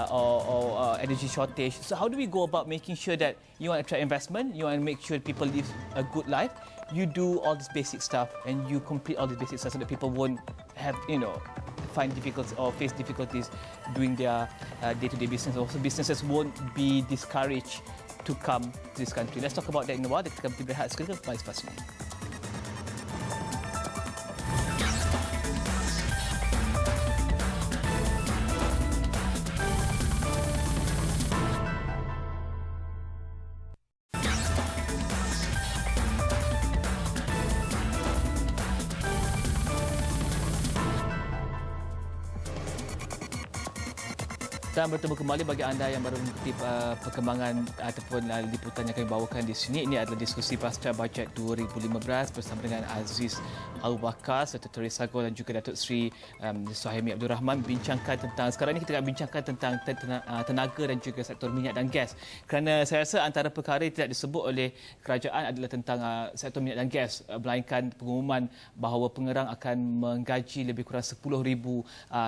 or energy shortage. So how do we go about making sure that you want to attract investment, you want to make sure people live a good life, you do all this basic stuff and you complete all this basic stuff so that people won't have, you know, find difficulties or face difficulties doing their day-to-day business. Also, businesses won't be discouraged to come to this country. Let's talk about that in a while. Kita akan berehat sekejap lepas ini. Dan bertemu kembali bagi anda yang baru mengikuti perkembangan ataupun liputan yang kami bawakan di sini. Ini adalah diskusi pasca bajet 2015 bersama dengan Aziz Al-Bakar serta Rizal Zulkapli dan juga Datuk Seri Suhaimi Abdul Rahman membincangkan tentang, sekarang ini kita akan bincangkan tentang tenaga dan juga sektor minyak dan gas. Kerana saya rasa antara perkara yang tidak disebut oleh kerajaan adalah tentang sektor minyak dan gas, melainkan pengumuman bahawa pengerang akan menggaji lebih kurang 10,000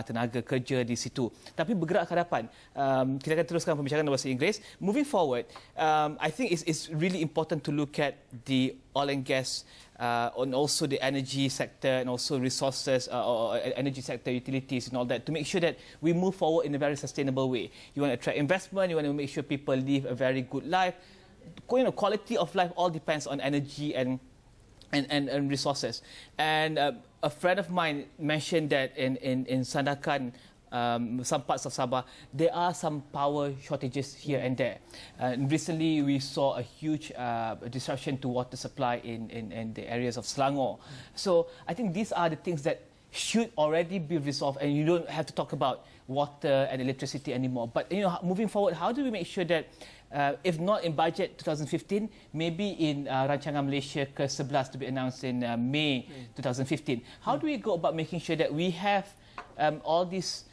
tenaga kerja di situ. Tapi bergerak ke hadapan, kita akan teruskan pembincangan dalam bahasa Inggeris. Moving forward, I think it's really important to look at the oil and gas and also the energy sector and also resources or energy sector, utilities and all that, to make sure that we move forward in a very sustainable way. You want to attract investment, you want to make sure people live a very good life. Quality of life all depends on energy and resources. And a friend of mine mentioned that in Sandakan, some parts of Sabah, there are some power shortages here and there. Recently, we saw a huge disruption to water supply in the areas of Selangor. So I think these are the things that should already be resolved, and you don't have to talk about water and electricity anymore. But moving forward, how do we make sure that if not in budget 2015, maybe in Rancangan Malaysia ke-11 to be announced in May 2015, how do we go about making sure that we have all these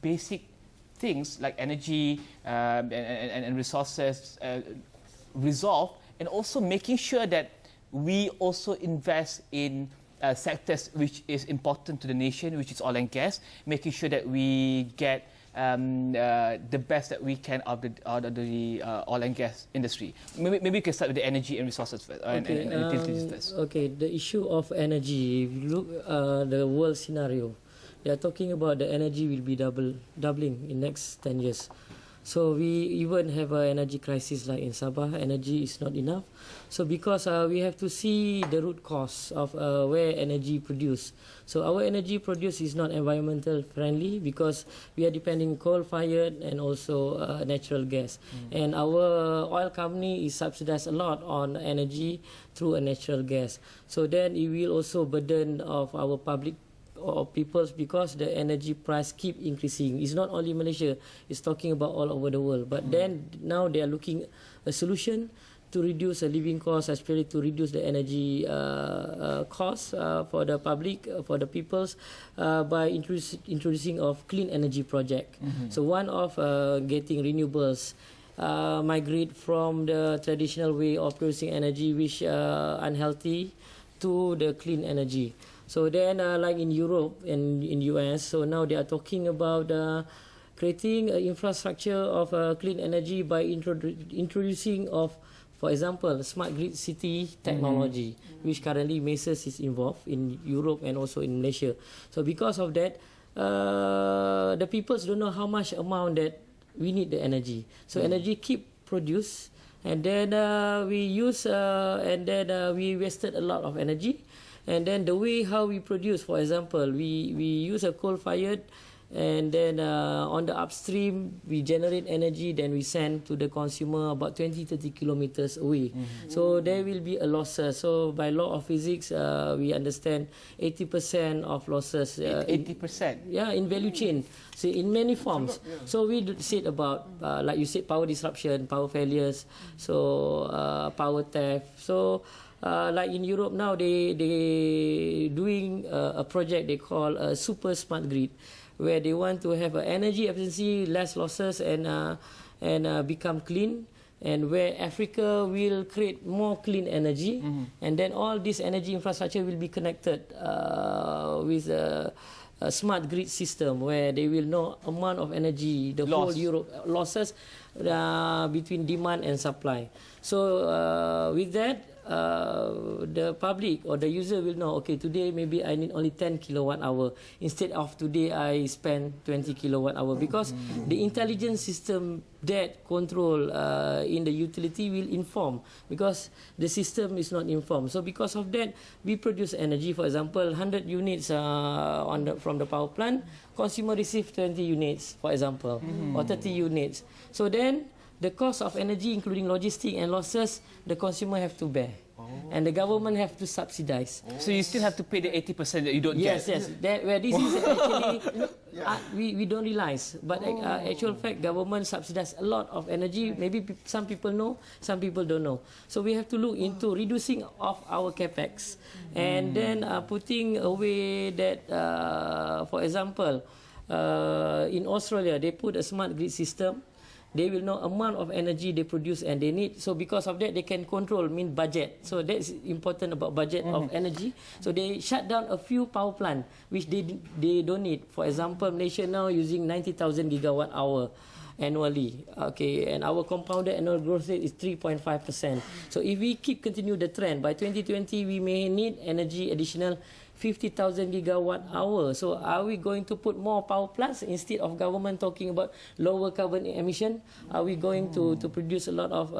basic things like energy and resources resolved, and also making sure that we also invest in sectors which is important to the nation, which is oil and gas, making sure that we get the best that we can out of the oil and gas industry. Maybe we can start with the energy and resources first, and utilities first.
Okay, the issue of energy, if you look the world scenario, they are talking about the energy will be doubling in next 10 years. So we even have an energy crisis like in Sabah. Energy is not enough. So because we have to see the root cause of where energy produced. So our energy produced is not environmental friendly because we are depending coal-fired and also natural gas. And our oil company is subsidized a lot on energy through a natural gas. So then it will also burden of our public or peoples because the energy price keep increasing. It's not only Malaysia, it's talking about all over the world. But then now they are looking a solution to reduce the living cost, especially to reduce the energy costs for the public, for the peoples, by introducing of clean energy project. So one of getting renewables, migrate from the traditional way of producing energy which unhealthy to the clean energy. So then, like in Europe and in US, so now they are talking about creating an infrastructure of clean energy by introducing of, for example, smart grid city technology, which currently Masons is involved in Europe and also in Malaysia. So because of that, the peoples don't know how much amount that we need the energy. So energy keep produced, and then we use, and then we wasted a lot of energy. And then the way how we produce, for example, we use a coal-fired, and then on the upstream we generate energy, then we send to the consumer about 20-30 kilometers away. So there will be a losses. So by law of physics, we understand 80% of losses.
80%?
Yeah, in value chain. So in many forms. So we said about, like you said, power disruption, power failures, so power theft. So like in Europe now, they doing a project they call a super smart grid, where they want to have energy efficiency, less losses, and become clean, and where Africa will create more clean energy, and then all this energy infrastructure will be connected with a smart grid system, where they will know amount of energy the whole Europe losses between demand and supply. So with that, the public or the user will know, okay, today maybe I need only 10 kilowatt hour instead of today I spend 20 kilowatt hour, because the intelligence system that control in the utility will inform, because the system is not informed. So because of that, we produce energy. For example, 100 units from the power plant, consumer receive 20 units, for example, or 30 units. So then the cost of energy, including logistic and losses, the consumer have to bear. And the government have to subsidize.
So you still have to pay the 80% that you don't get?
Yes. Where this is actually, we don't realize. But actual fact, government subsidize a lot of energy. Maybe some people know, some people don't know. So we have to look into reducing of our capex. And then putting away that, for example, in Australia, they put a smart grid system. They will know amount of energy they produce and they need. So because of that, they can control, budget. So that's important about budget of energy. So they shut down a few power plant which they don't need. For example, Malaysia now using 90,000 gigawatt hour annually. Okay, and our compounded annual growth rate is 3.5%. So if we continue the trend, by 2020 we may need energy additional 50,000 gigawatt hour. So are we going to put more power plants instead of government talking about lower carbon emission? Are we going to produce a lot of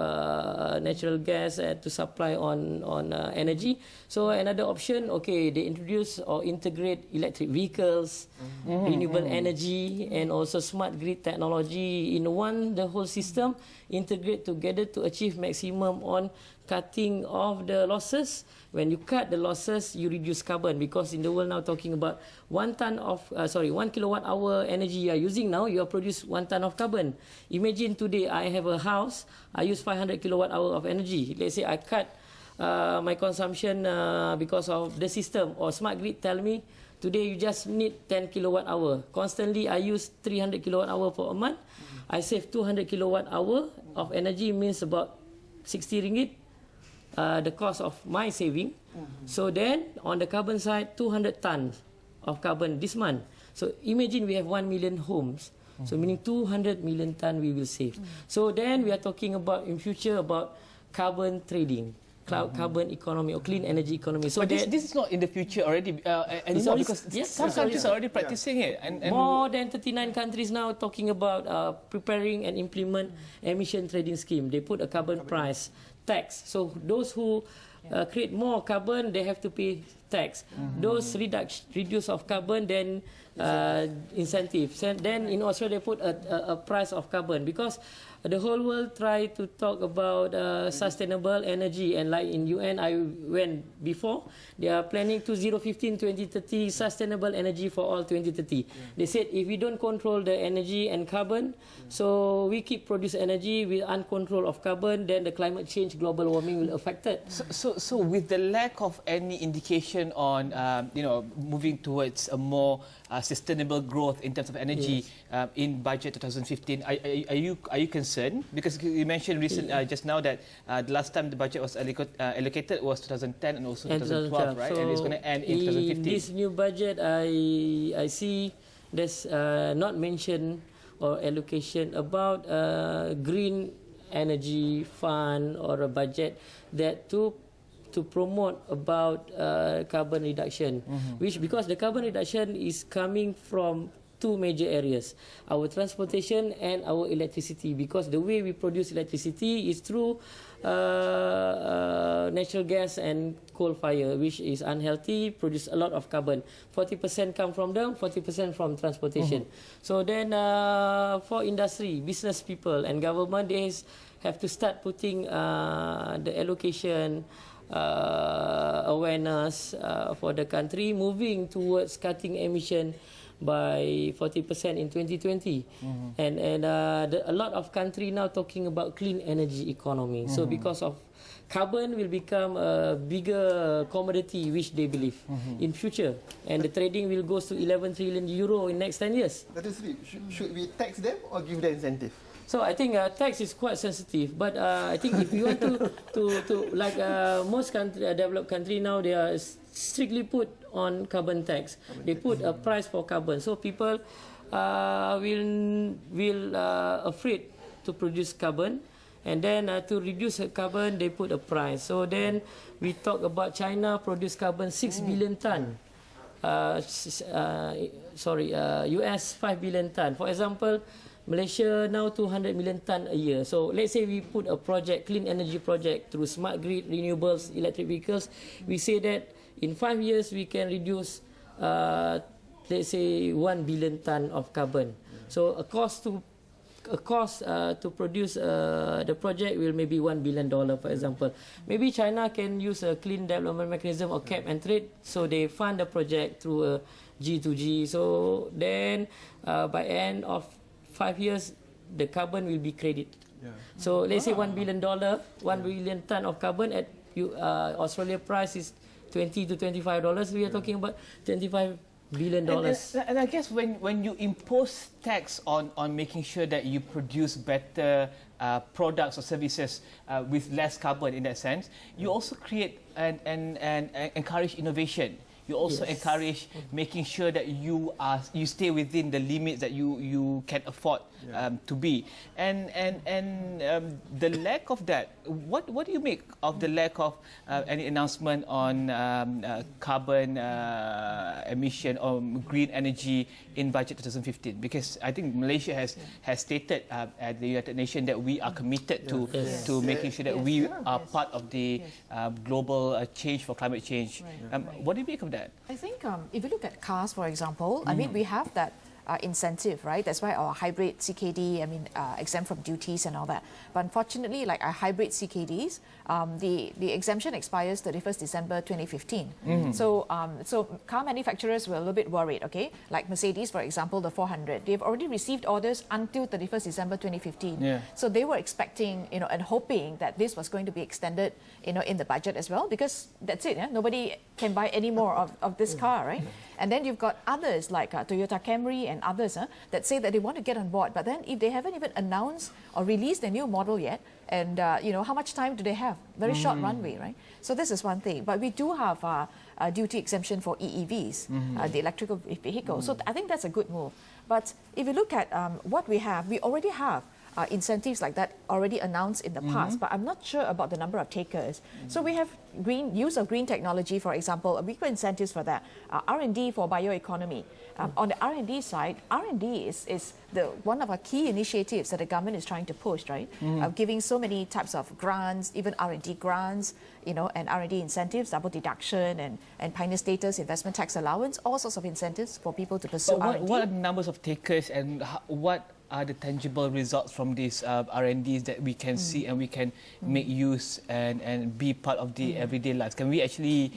natural gas to supply on energy? So another option, okay, they introduce or integrate electric vehicles, renewable energy, and also smart grid technology in one, the whole system, integrate together to achieve maximum on cutting off the losses. When you cut the losses, you reduce carbon, because in the world now talking about 1 kilowatt hour energy you are using now, you are produce 1 ton of carbon. Imagine today I have a house, I use 500 kilowatt hour of energy. Let's say I cut my consumption because of the system, or smart grid tell me today you just need 10 kilowatt hour. Constantly I use 300 kilowatt hour for a month. I save 200 kilowatt hour of energy, means about 60 ringgit. The cost of my saving. So then on the carbon side, 200 tons of carbon this month. So imagine we have 1 million homes. So meaning 200 million ton we will save. So then we are talking about in future about carbon trading, carbon economy or clean energy economy. So
but this is not in the future already anymore, because some countries are already practicing it. And
more than 39 countries now talking about preparing and implement emission trading scheme. They put a carbon price tax. So those who create more carbon, they have to pay tax. Those reduce of carbon, then incentives. And then in Australia, they put a price of carbon, because the whole world try to talk about sustainable energy. And like in UN, I went before, they are planning to 2030 sustainable energy for all 2030. They said if we don't control the energy and carbon, so we keep produce energy with uncontrol of carbon, then the climate change, global warming will affect it.
So with the lack of any indication on moving towards a more sustainable growth in terms of energy in budget 2015, are you concerned? Because you mentioned just now that the last time the budget was allocated was 2010 and also 2012, right?
So
and it's going to end in 2015.
In this new budget, I see there's not mention or allocation about green energy fund or a budget that to promote about carbon reduction, which because the carbon reduction is coming from two major areas, our transportation and our electricity, because the way we produce electricity is through natural gas and coal fire, which is unhealthy, produce a lot of carbon. 40% come from them, 40% from transportation. So then for industry, business people and government, they have to start putting the allocation awareness for the country, moving towards cutting emission by 40% in 2020. And a lot of country now talking about clean energy economy. So because of carbon will become a bigger commodity, which they believe in future. And the trading will go to 11 trillion euro in next 10 years.
That is, should we tax them or give them incentive?
So I think tax is quite sensitive, but I think if you want to like most developed country now, they are strictly put on carbon tax. They put a price for carbon, so people will afraid to produce carbon. And then to reduce carbon, they put a price. So then we talk about China produce carbon 6 billion ton. US 5 billion ton. For example, Malaysia now 200 million ton a year. So let's say we put a project, clean energy project through smart grid, renewables, electric vehicles. We say that in 5 years we can reduce, let's say 1 billion ton of carbon. So a cost to produce the project will maybe $1 billion, for example. Maybe China can use a clean development mechanism or cap and trade, so they fund the project through a G2G. So then by end of 5 years, the carbon will be credited. So let's say $1 billion, 1 billion ton of carbon at Australia price is $20 to $25. We are talking about $25 billion.
And I guess when you impose tax on making sure that you produce better products or services with less carbon in that sense, you also create and encourage innovation. You also encourage making sure that you stay within the limits that you can afford to be. And the lack of that, what do you make of the lack of any announcement on carbon emission or green energy in budget 2015? Because I think Malaysia has stated at the United Nations that we are committed to making sure that we are part of the global change for climate change. What do you make of that?
I think if you look at cars, for example, I mean, we have that incentive, right? That's why our hybrid CKD, exempt from duties and all that. But unfortunately, like our hybrid CKDs, the exemption expires 31st December 2015. So car manufacturers were a little bit worried, okay? Like Mercedes, for example, the 400, they've already received orders until 31st December 2015. So they were expecting, and hoping that this was going to be extended, in the budget as well, because that's it, nobody can buy any more of this car, right? And then you've got others like Toyota Camry and others that say that they want to get on board, but then if they haven't even announced or released a new model yet, and how much time do they have? Very short runway, right? So this is one thing. But we do have a duty exemption for EEVs, the electrical vehicles. So I think that's a good move. But if you look at what we have, we already have incentives like that already announced in the past, but I'm not sure about the number of takers. So we have use of green technology, for example, we got incentives for that. R&D for bioeconomy. On the R&D side, R&D is one of our key initiatives that the government is trying to push, right? Giving so many types of grants, even R&D grants, and R&D incentives, double deduction and pioneer status, investment tax allowance, all sorts of incentives for people to pursue R&D.
What are the numbers of takers and what are the tangible results from these R&Ds that we can see and we can make use and be part of the everyday lives? Can we actually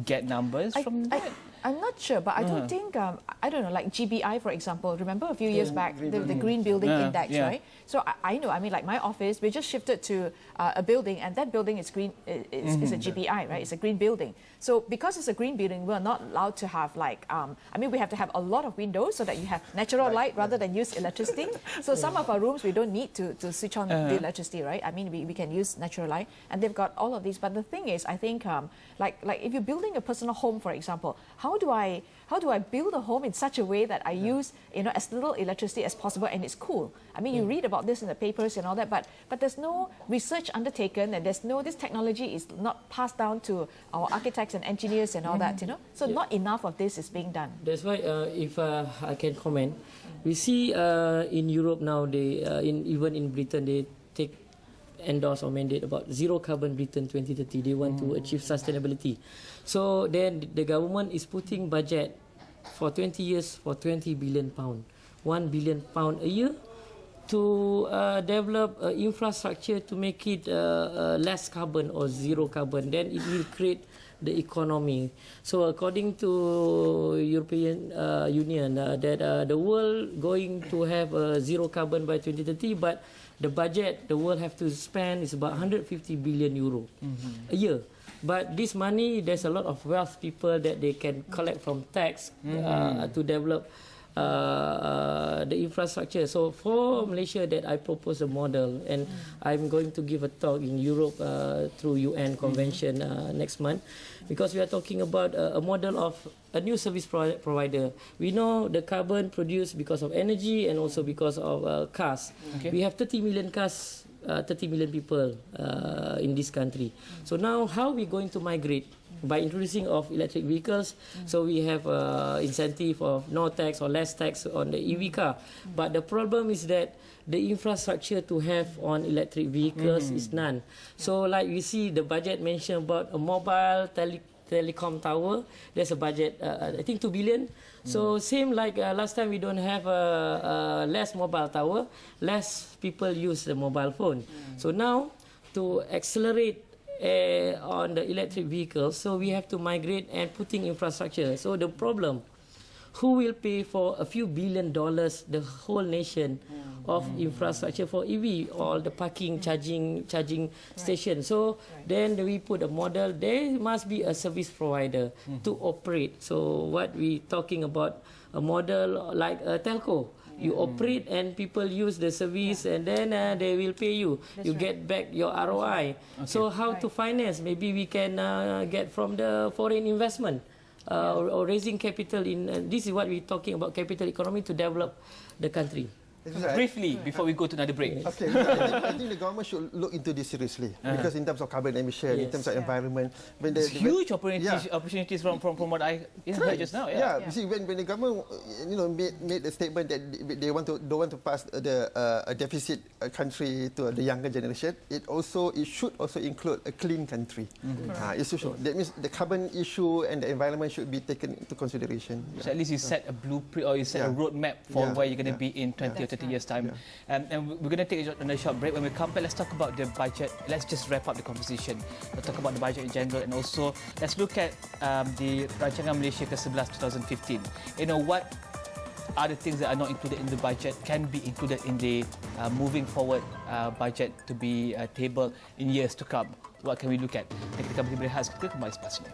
get numbers from that?
I'm not sure, but I don't think, I don't know, like GBI, for example, remember a few years back, the Green Building Index, right? So I know, like my office, we just shifted to a building, and that building is green, is a GBI, right? It's a green building. So because it's a green building, we're not allowed to have like, we have to have a lot of windows so that you have natural light rather than use electricity. So some of our rooms, we don't need to switch on the electricity, right? We can use natural light, and they've got all of these. But the thing is, I think, like if you're building a personal home, for example, how do I build a home in such a way that I use as little electricity as possible and it's cool? You read about this in the papers and all that, but there's no research undertaken, and this technology is not passed down to our architects and engineers and all that, So not enough of this is being done.
That's why, if I can comment, we see in Europe now, even in Britain, they endorse or mandate about zero carbon Britain 2030. They want to achieve sustainability. So then the government is putting budget for 20 years for £20 billion, £1 billion a year to develop infrastructure to make it less carbon or zero carbon. Then it will create the economy. So according to European Union, that the world going to have zero carbon by 2030, but the budget the world have to spend is about 150 billion euro a year. But this money, there's a lot of wealth people that they can collect from tax to develop the infrastructure. So for Malaysia, that I propose a model, and I'm going to give a talk in Europe through UN convention next month, because we are talking about a model of a new service provider. We know the carbon produced because of energy and also because of cars. We have 30 million cars 30 million people in this country. So now how are we going to migrate? By introducing of electric vehicles, so we have incentive of no tax or less tax on the EV car. But the problem is that the infrastructure to have on electric vehicles is none. So like we see the budget mentioned about a mobile telecom tower, there's a budget, I think 2 billion. So same like last time we don't have less mobile tower, less people use the mobile phone. So now to accelerate on the electric vehicles, so we have to migrate and putting infrastructure. So the problem, who will pay for a few $1 billion the whole nation of infrastructure for EV, all the parking, charging station. So then we put a model, there must be a service provider to operate. So what we talking about, a model like a telco. You operate and people use the service and then they will pay you. You get back your ROI. So how to finance? Maybe we can get from the foreign investment or raising capital in. This is what we're talking about, capital economy to develop the country.
Briefly, before we go to another break.
Okay, I think the government should look into this seriously because in terms of carbon emission, in terms of environment, when
there's huge opportunities from what I heard just now.
Yeah, you see, when the government made the statement that they don't want to pass a deficit country to the younger generation, it should also include a clean country. That means the carbon issue and the environment should be taken into consideration.
So at least you set a blueprint or you set a roadmap for where you're going to be in 20 or 30 years' time. And we're going to take a short break. When we come back, let's talk about the budget. Let's just wrap up the conversation. Let's talk about the budget in general and also let's look at the Rancangan Malaysia ke-11 2015. What are the things that are not included in the budget can be included in the moving forward budget to be tabled in years to come. What can we look at? Kita akan berehat kita kembali selepas ini.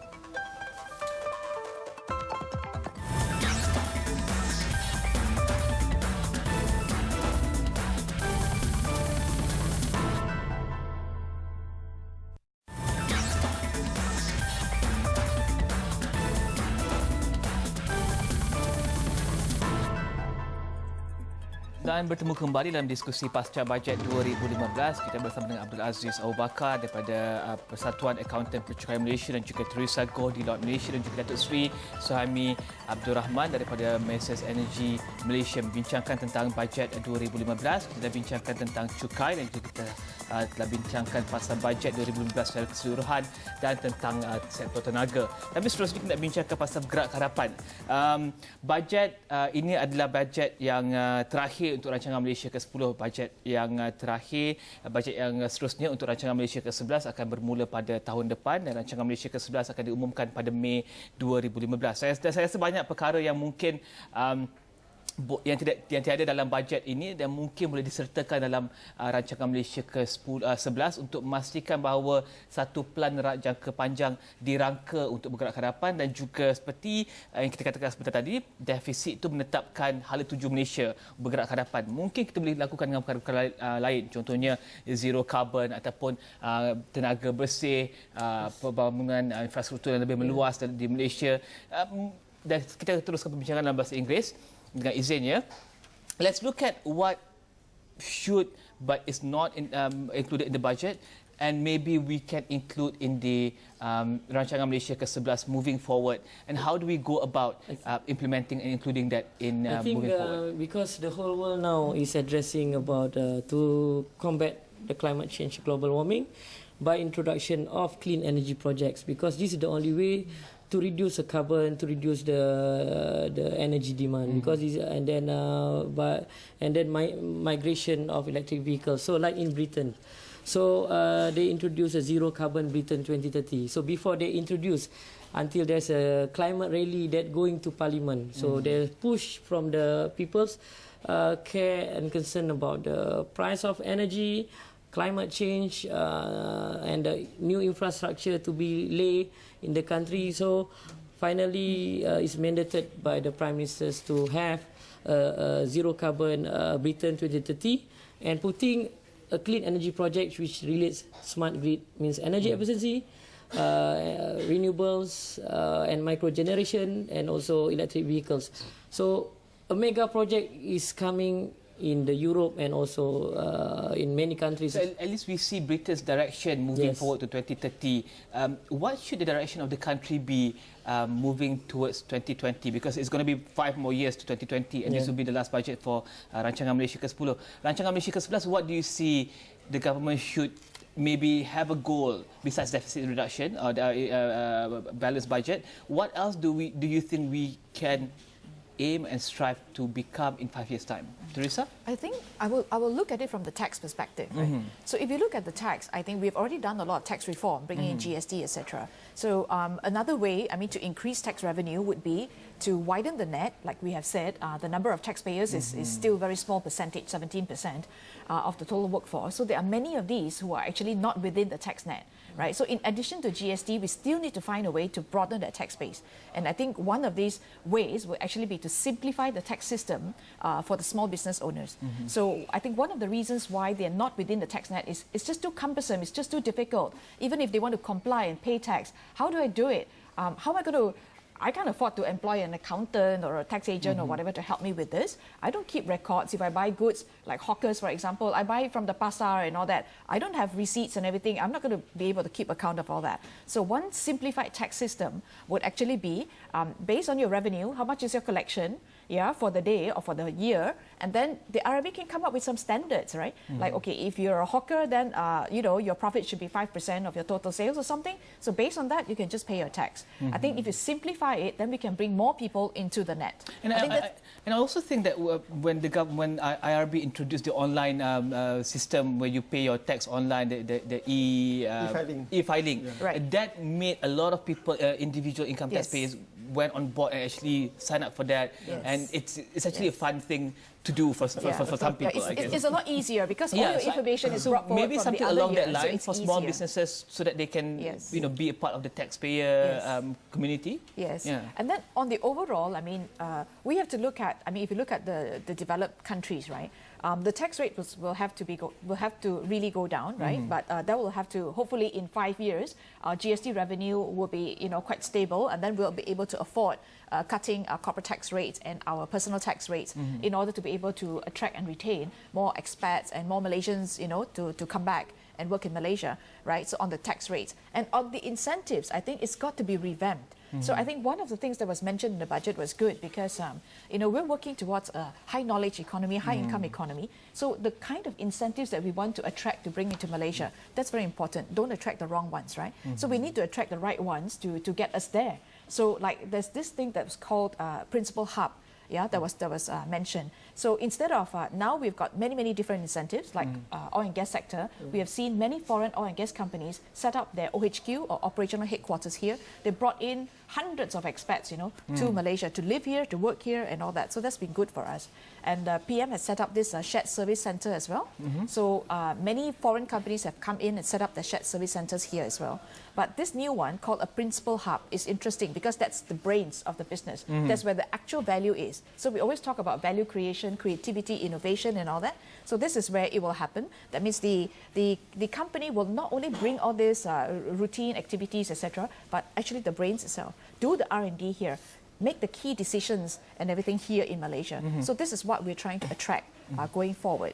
Dan bertemu kembali dalam diskusi pasca bajet 2015. Kita bersama dengan Abdul Aziz Abu Bakar daripada Persatuan Akaunten Percukaian Malaysia dan juga Teresa Goh di Laut Malaysia dan juga Datuk Seri Suhaimi Abdul Rahman daripada Messes Energy Malaysia membincangkan tentang bajet 2015. Kita bincangkan tentang cukai dan juga kita telah bincangkan pasal bajet 2015 secara keseluruhan dan tentang sektor tenaga. Tapi seterusnya kita nak bincangkan pasal gerak harapan. Bajet ini adalah bajet yang terakhir untuk Rancangan Malaysia ke-10, bajet yang terakhir, bajet yang seterusnya untuk Rancangan Malaysia ke-11 akan bermula pada tahun depan dan Rancangan Malaysia ke-11 akan diumumkan pada Mei 2015. Saya rasa banyak perkara yang mungkin yang tiada dalam bajet ini dan mungkin boleh disertakan dalam Rancangan Malaysia ke-11 untuk memastikan bahawa satu plan jangka panjang dirangka untuk bergerak ke hadapan dan juga seperti yang kita katakan sebentar tadi, defisit itu menetapkan hala tuju Malaysia bergerak ke hadapan. Mungkin kita boleh lakukan dengan perkara lain, contohnya zero carbon ataupun tenaga bersih, pembangunan infrastruktur yang lebih meluas di Malaysia. Dan kita teruskan perbincangan dalam bahasa Inggeris dengan izinnya. Let's look at what should but is not included in the budget and maybe we can include in the Rancangan Malaysia ke-11 moving forward, and how do we go about implementing and including that in moving forward?
Because the whole world now is addressing about to combat the climate change, global warming by introduction of clean energy projects, because this is the only way to reduce the carbon, to reduce the energy demand, because and then migration of electric vehicles. So like in Britain, so they introduced a zero carbon Britain 2030. So before they introduce, until there's a climate rally that going to Parliament, so they push from the people's care and concern about the price of energy, climate change, and the new infrastructure to be laid in the country. So finally it's mandated by the Prime Ministers to have zero carbon Britain 2030 and putting a clean energy project which relates smart grid, means energy efficiency, renewables and micro generation, and also electric vehicles. So a mega project is coming in the Europe and also in many countries.
So at least we see Britain's direction moving
Yes.
forward to 2030. What should the direction of the country be moving towards 2020? Because it's going to be 5 more years to 2020 and this will be the last budget for Rancangan Malaysia ke-10. Rancangan Malaysia ke-11, what do you see the government should maybe have a goal besides deficit reduction or balanced budget? What else do you think we can aim and strive to become in 5 years' time? Teresa?
I think I will look at it from the tax perspective. Right? So if you look at the tax, I think we've already done a lot of tax reform, bringing in GST, etc. So another way, I mean, to increase tax revenue would be to widen the net. Like we have said, the number of taxpayers is still very small percentage, 17% of the total workforce. So there are many of these who are actually not within the tax net. Right? So in addition to GST, we still need to find a way to broaden that tax base. And I think one of these ways will actually be to simplify the tax system for the small business owners. So I think one of the reasons why they're not within the tax net is it's just too cumbersome, it's just too difficult. Even if they want to comply and pay tax, how do I do it? How am I going to... I can't afford to employ an accountant or a tax agent or whatever to help me with this. I don't keep records. If I buy goods like hawkers, for example, I buy it from the Pasca and all that. I don't have receipts and everything. I'm not going to be able to keep account of all that. So one simplified tax system would actually be based on your revenue, how much is your collection, for the day or for the year, and then the RRB can come up with some standards, right? Like, okay, if you're a hawker, then your profit should be 5% of your total sales or something. So based on that, you can just pay your tax. I think if you simplify it, then we can bring more people into the net.
And I also think that when IRB introduced the online system where you pay your tax online, the e-filing,
Right.
that made a lot of people, individual income taxpayers, went on board and actually signed up for that. And it's actually a fun thing to do for some people, I guess.
It's a lot easier because all your information is brought forward
maybe
from
something
the other
along
year,
that line
so
for small
easier.
businesses so that they can be a part of the taxpayer community.
Yes.
Yeah.
And then on the overall, I mean, we have to look at, if you look at the developed countries, right, the tax rate will have to really go down, right? But that will have to, hopefully in 5 years, our GST revenue will be, quite stable, and then we'll be able to afford cutting our corporate tax rates and our personal tax rates in order to be able to attract and retain more expats and more Malaysians, to come back and work in Malaysia, right? So on the tax rates. And on the incentives, I think it's got to be revamped. So I think one of the things that was mentioned in the budget was good because, we're working towards a high knowledge economy, high income economy. So the kind of incentives that we want to attract to bring into Malaysia, that's very important. Don't attract the wrong ones, right? So we need to attract the right ones to get us there. So like there's this thing that was called Principal Hub. That was mentioned. So instead of now we've got many different incentives like oil and gas sector. We have seen many foreign oil and gas companies set up their OHQ or operational headquarters here. They brought in hundreds of expats, to Malaysia to live here, to work here, and all that. So that's been good for us. And PM has set up this shared service center as well. So many foreign companies have come in and set up their shared service centers here as well. But this new one called a Principal Hub is interesting because that's the brains of the business. That's where the actual value is. So we always talk about value creation, creativity, innovation, and all that. So this is where it will happen. That means the company will not only bring all these routine activities, etc., but actually the brains itself. Do the R&D here. Make the key decisions and everything here in Malaysia. So this is what we're trying to attract going forward.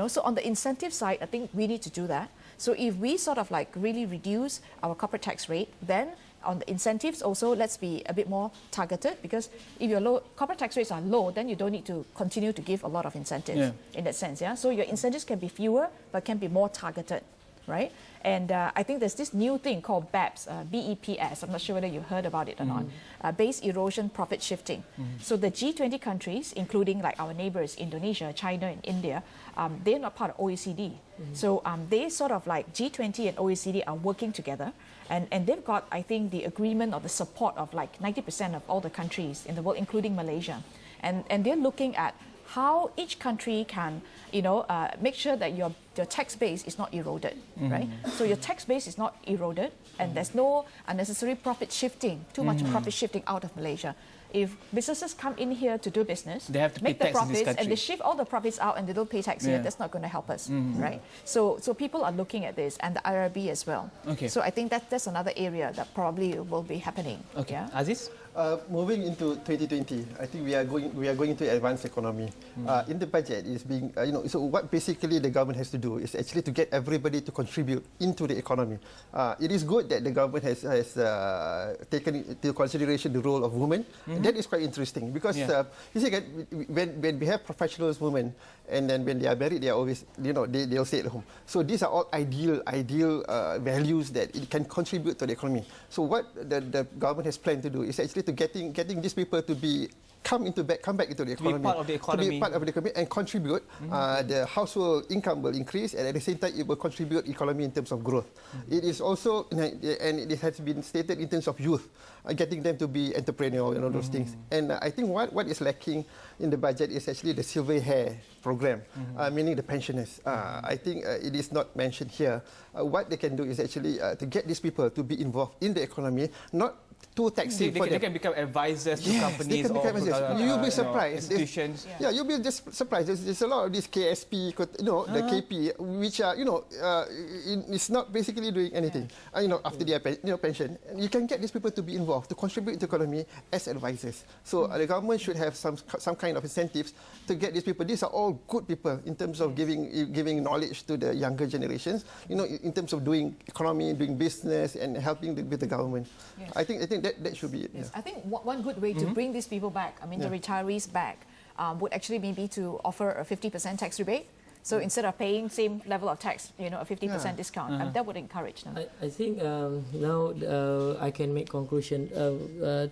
So on the incentive side, I think we need to do that. So if we sort of like really reduce our corporate tax rate, then on the incentives also, let's be a bit more targeted because if your corporate tax rates are low, then you don't need to continue to give a lot of incentives in that sense. So your incentives can be fewer, but can be more targeted, right? And I think there's this new thing called BEPS, BEPS. I'm not sure whether you heard about it or not. Base erosion profit shifting. So the G20 countries, including like our neighbors, Indonesia, China, and India, they're not part of OECD. So they sort of like G20 and OECD are working together. And they've got, I think, the agreement or the support of like 90% of all the countries in the world, including Malaysia. And they're looking at how each country can, make sure that your tax base is not eroded, right? So your tax base is not eroded, and there's no unnecessary profit shifting, too much profit shifting out of Malaysia. If businesses come in here to do business,
they have to
make
pay
the
tax in this
profits,
country.
and they shift all the profits out, and they don't pay tax here, that's not going to help us, right? So people are looking at this, and the IRB as well.
Okay.
So I think that's another area that probably will be happening.
Okay.
Yeah?
Aziz?
Moving into 2020, I think we are going into advanced economy. In the budget is being so what basically the government has to do is actually to get everybody to contribute into the economy. It is good that the government has taken into consideration the role of women. That is quite interesting because you see when we have professionals women, and then when they are married, they are always they'll stay at home. So these are all ideal values that it can contribute to the economy. So what the government has planned to do is actually to getting these people to come back into the economy,
to be part of the economy
and contribute. The household income will increase, and at the same time it will contribute economy in terms of growth. It is also, and it has been stated in terms of youth, getting them to be entrepreneurial and all those things. And I think what is lacking in the budget is actually the silver hair program, meaning the pensioners. I think it is not mentioned here. What they can do is actually to get these people to be involved in the economy, not too taxing for them.
They can become advisors to companies
or you'll be surprised.
Institutions.
You'll be just surprised. There's a lot of these KSP, the KP, which are it's not basically doing anything. After their pension, you can get these people to be involved, to contribute to the economy as advisors. So the government should have some kind of incentives to get these people. These are all good people in terms of giving knowledge to the younger generations. In terms of doing economy, doing business, and helping with the government.
Yes.
I think that should be it.
Yes. I think one good way to bring these people back, the retirees back, would actually maybe to offer a 50% tax rebate. So instead of paying same level of tax, a 50% discount, that would encourage them.
I think now I can make conclusion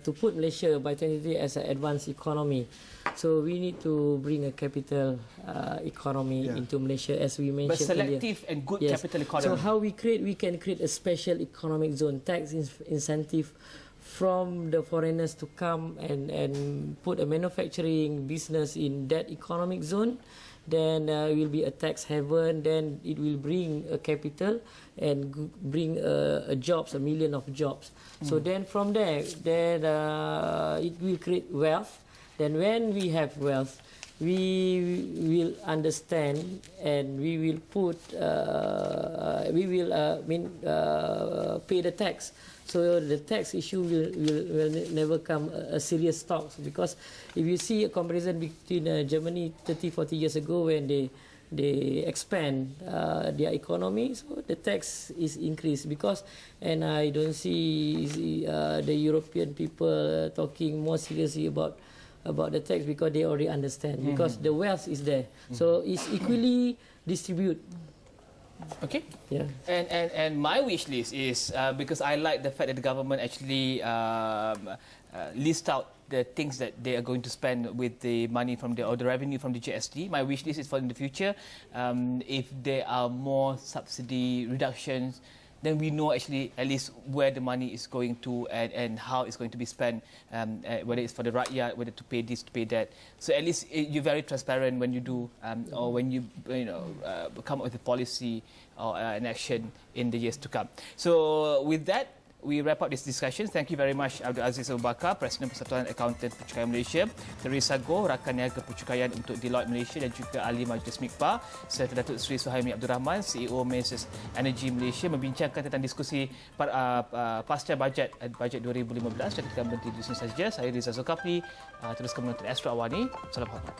to put Malaysia by 2023 as an advanced economy. So we need to bring a capital economy into Malaysia, as we mentioned
but selective
earlier.
and good capital economy.
So how we can create a special economic zone, tax incentive from the foreigners to come and put a manufacturing business in that economic zone. Then it will be a tax haven. Then it will bring a capital and bring jobs, 1 million of jobs. So then from there, it will create wealth. Then when we have wealth, we will understand and we will pay the tax. So the tax issue will never come a serious talk, because if you see a comparison between Germany 30-40 years ago, when they expand their economy, so the tax is increased and I don't see the European people talking more seriously about the tax, because they already understand, because the wealth is there. So it's equally distributed.
Okay.
Yeah.
And my wish list is because I like the fact that the government actually list out the things that they are going to spend with the money from the revenue from the GST. My wish list is for in the future, if there are more subsidy reductions, then we know actually at least where the money is going to and how it's going to be spent, whether it's for the rakyat, whether to pay this, to pay that. So at least you're very transparent when you do, or when you come up with a policy or an action in the years to come. So with that, we wrap up this discussion. Thank you very much, Abdul Aziz Abu Bakar, Presiden Persatuan Akauntan Percukaian Malaysia, Seri Sago, Rakan Niaga Percukaian untuk Deloitte Malaysia, dan juga Ahli Majlis MIKPA, serta Datuk Seri Suhaimi Abdul Rahman, CEO Malaysia Energy Malaysia, membincangkan tentang diskusi pasca bajet 2015 dan ketika Menteri Diskusi saja. Saya Rizal Zulkapli, teruskan menonton Astro Awani. Salam hormat.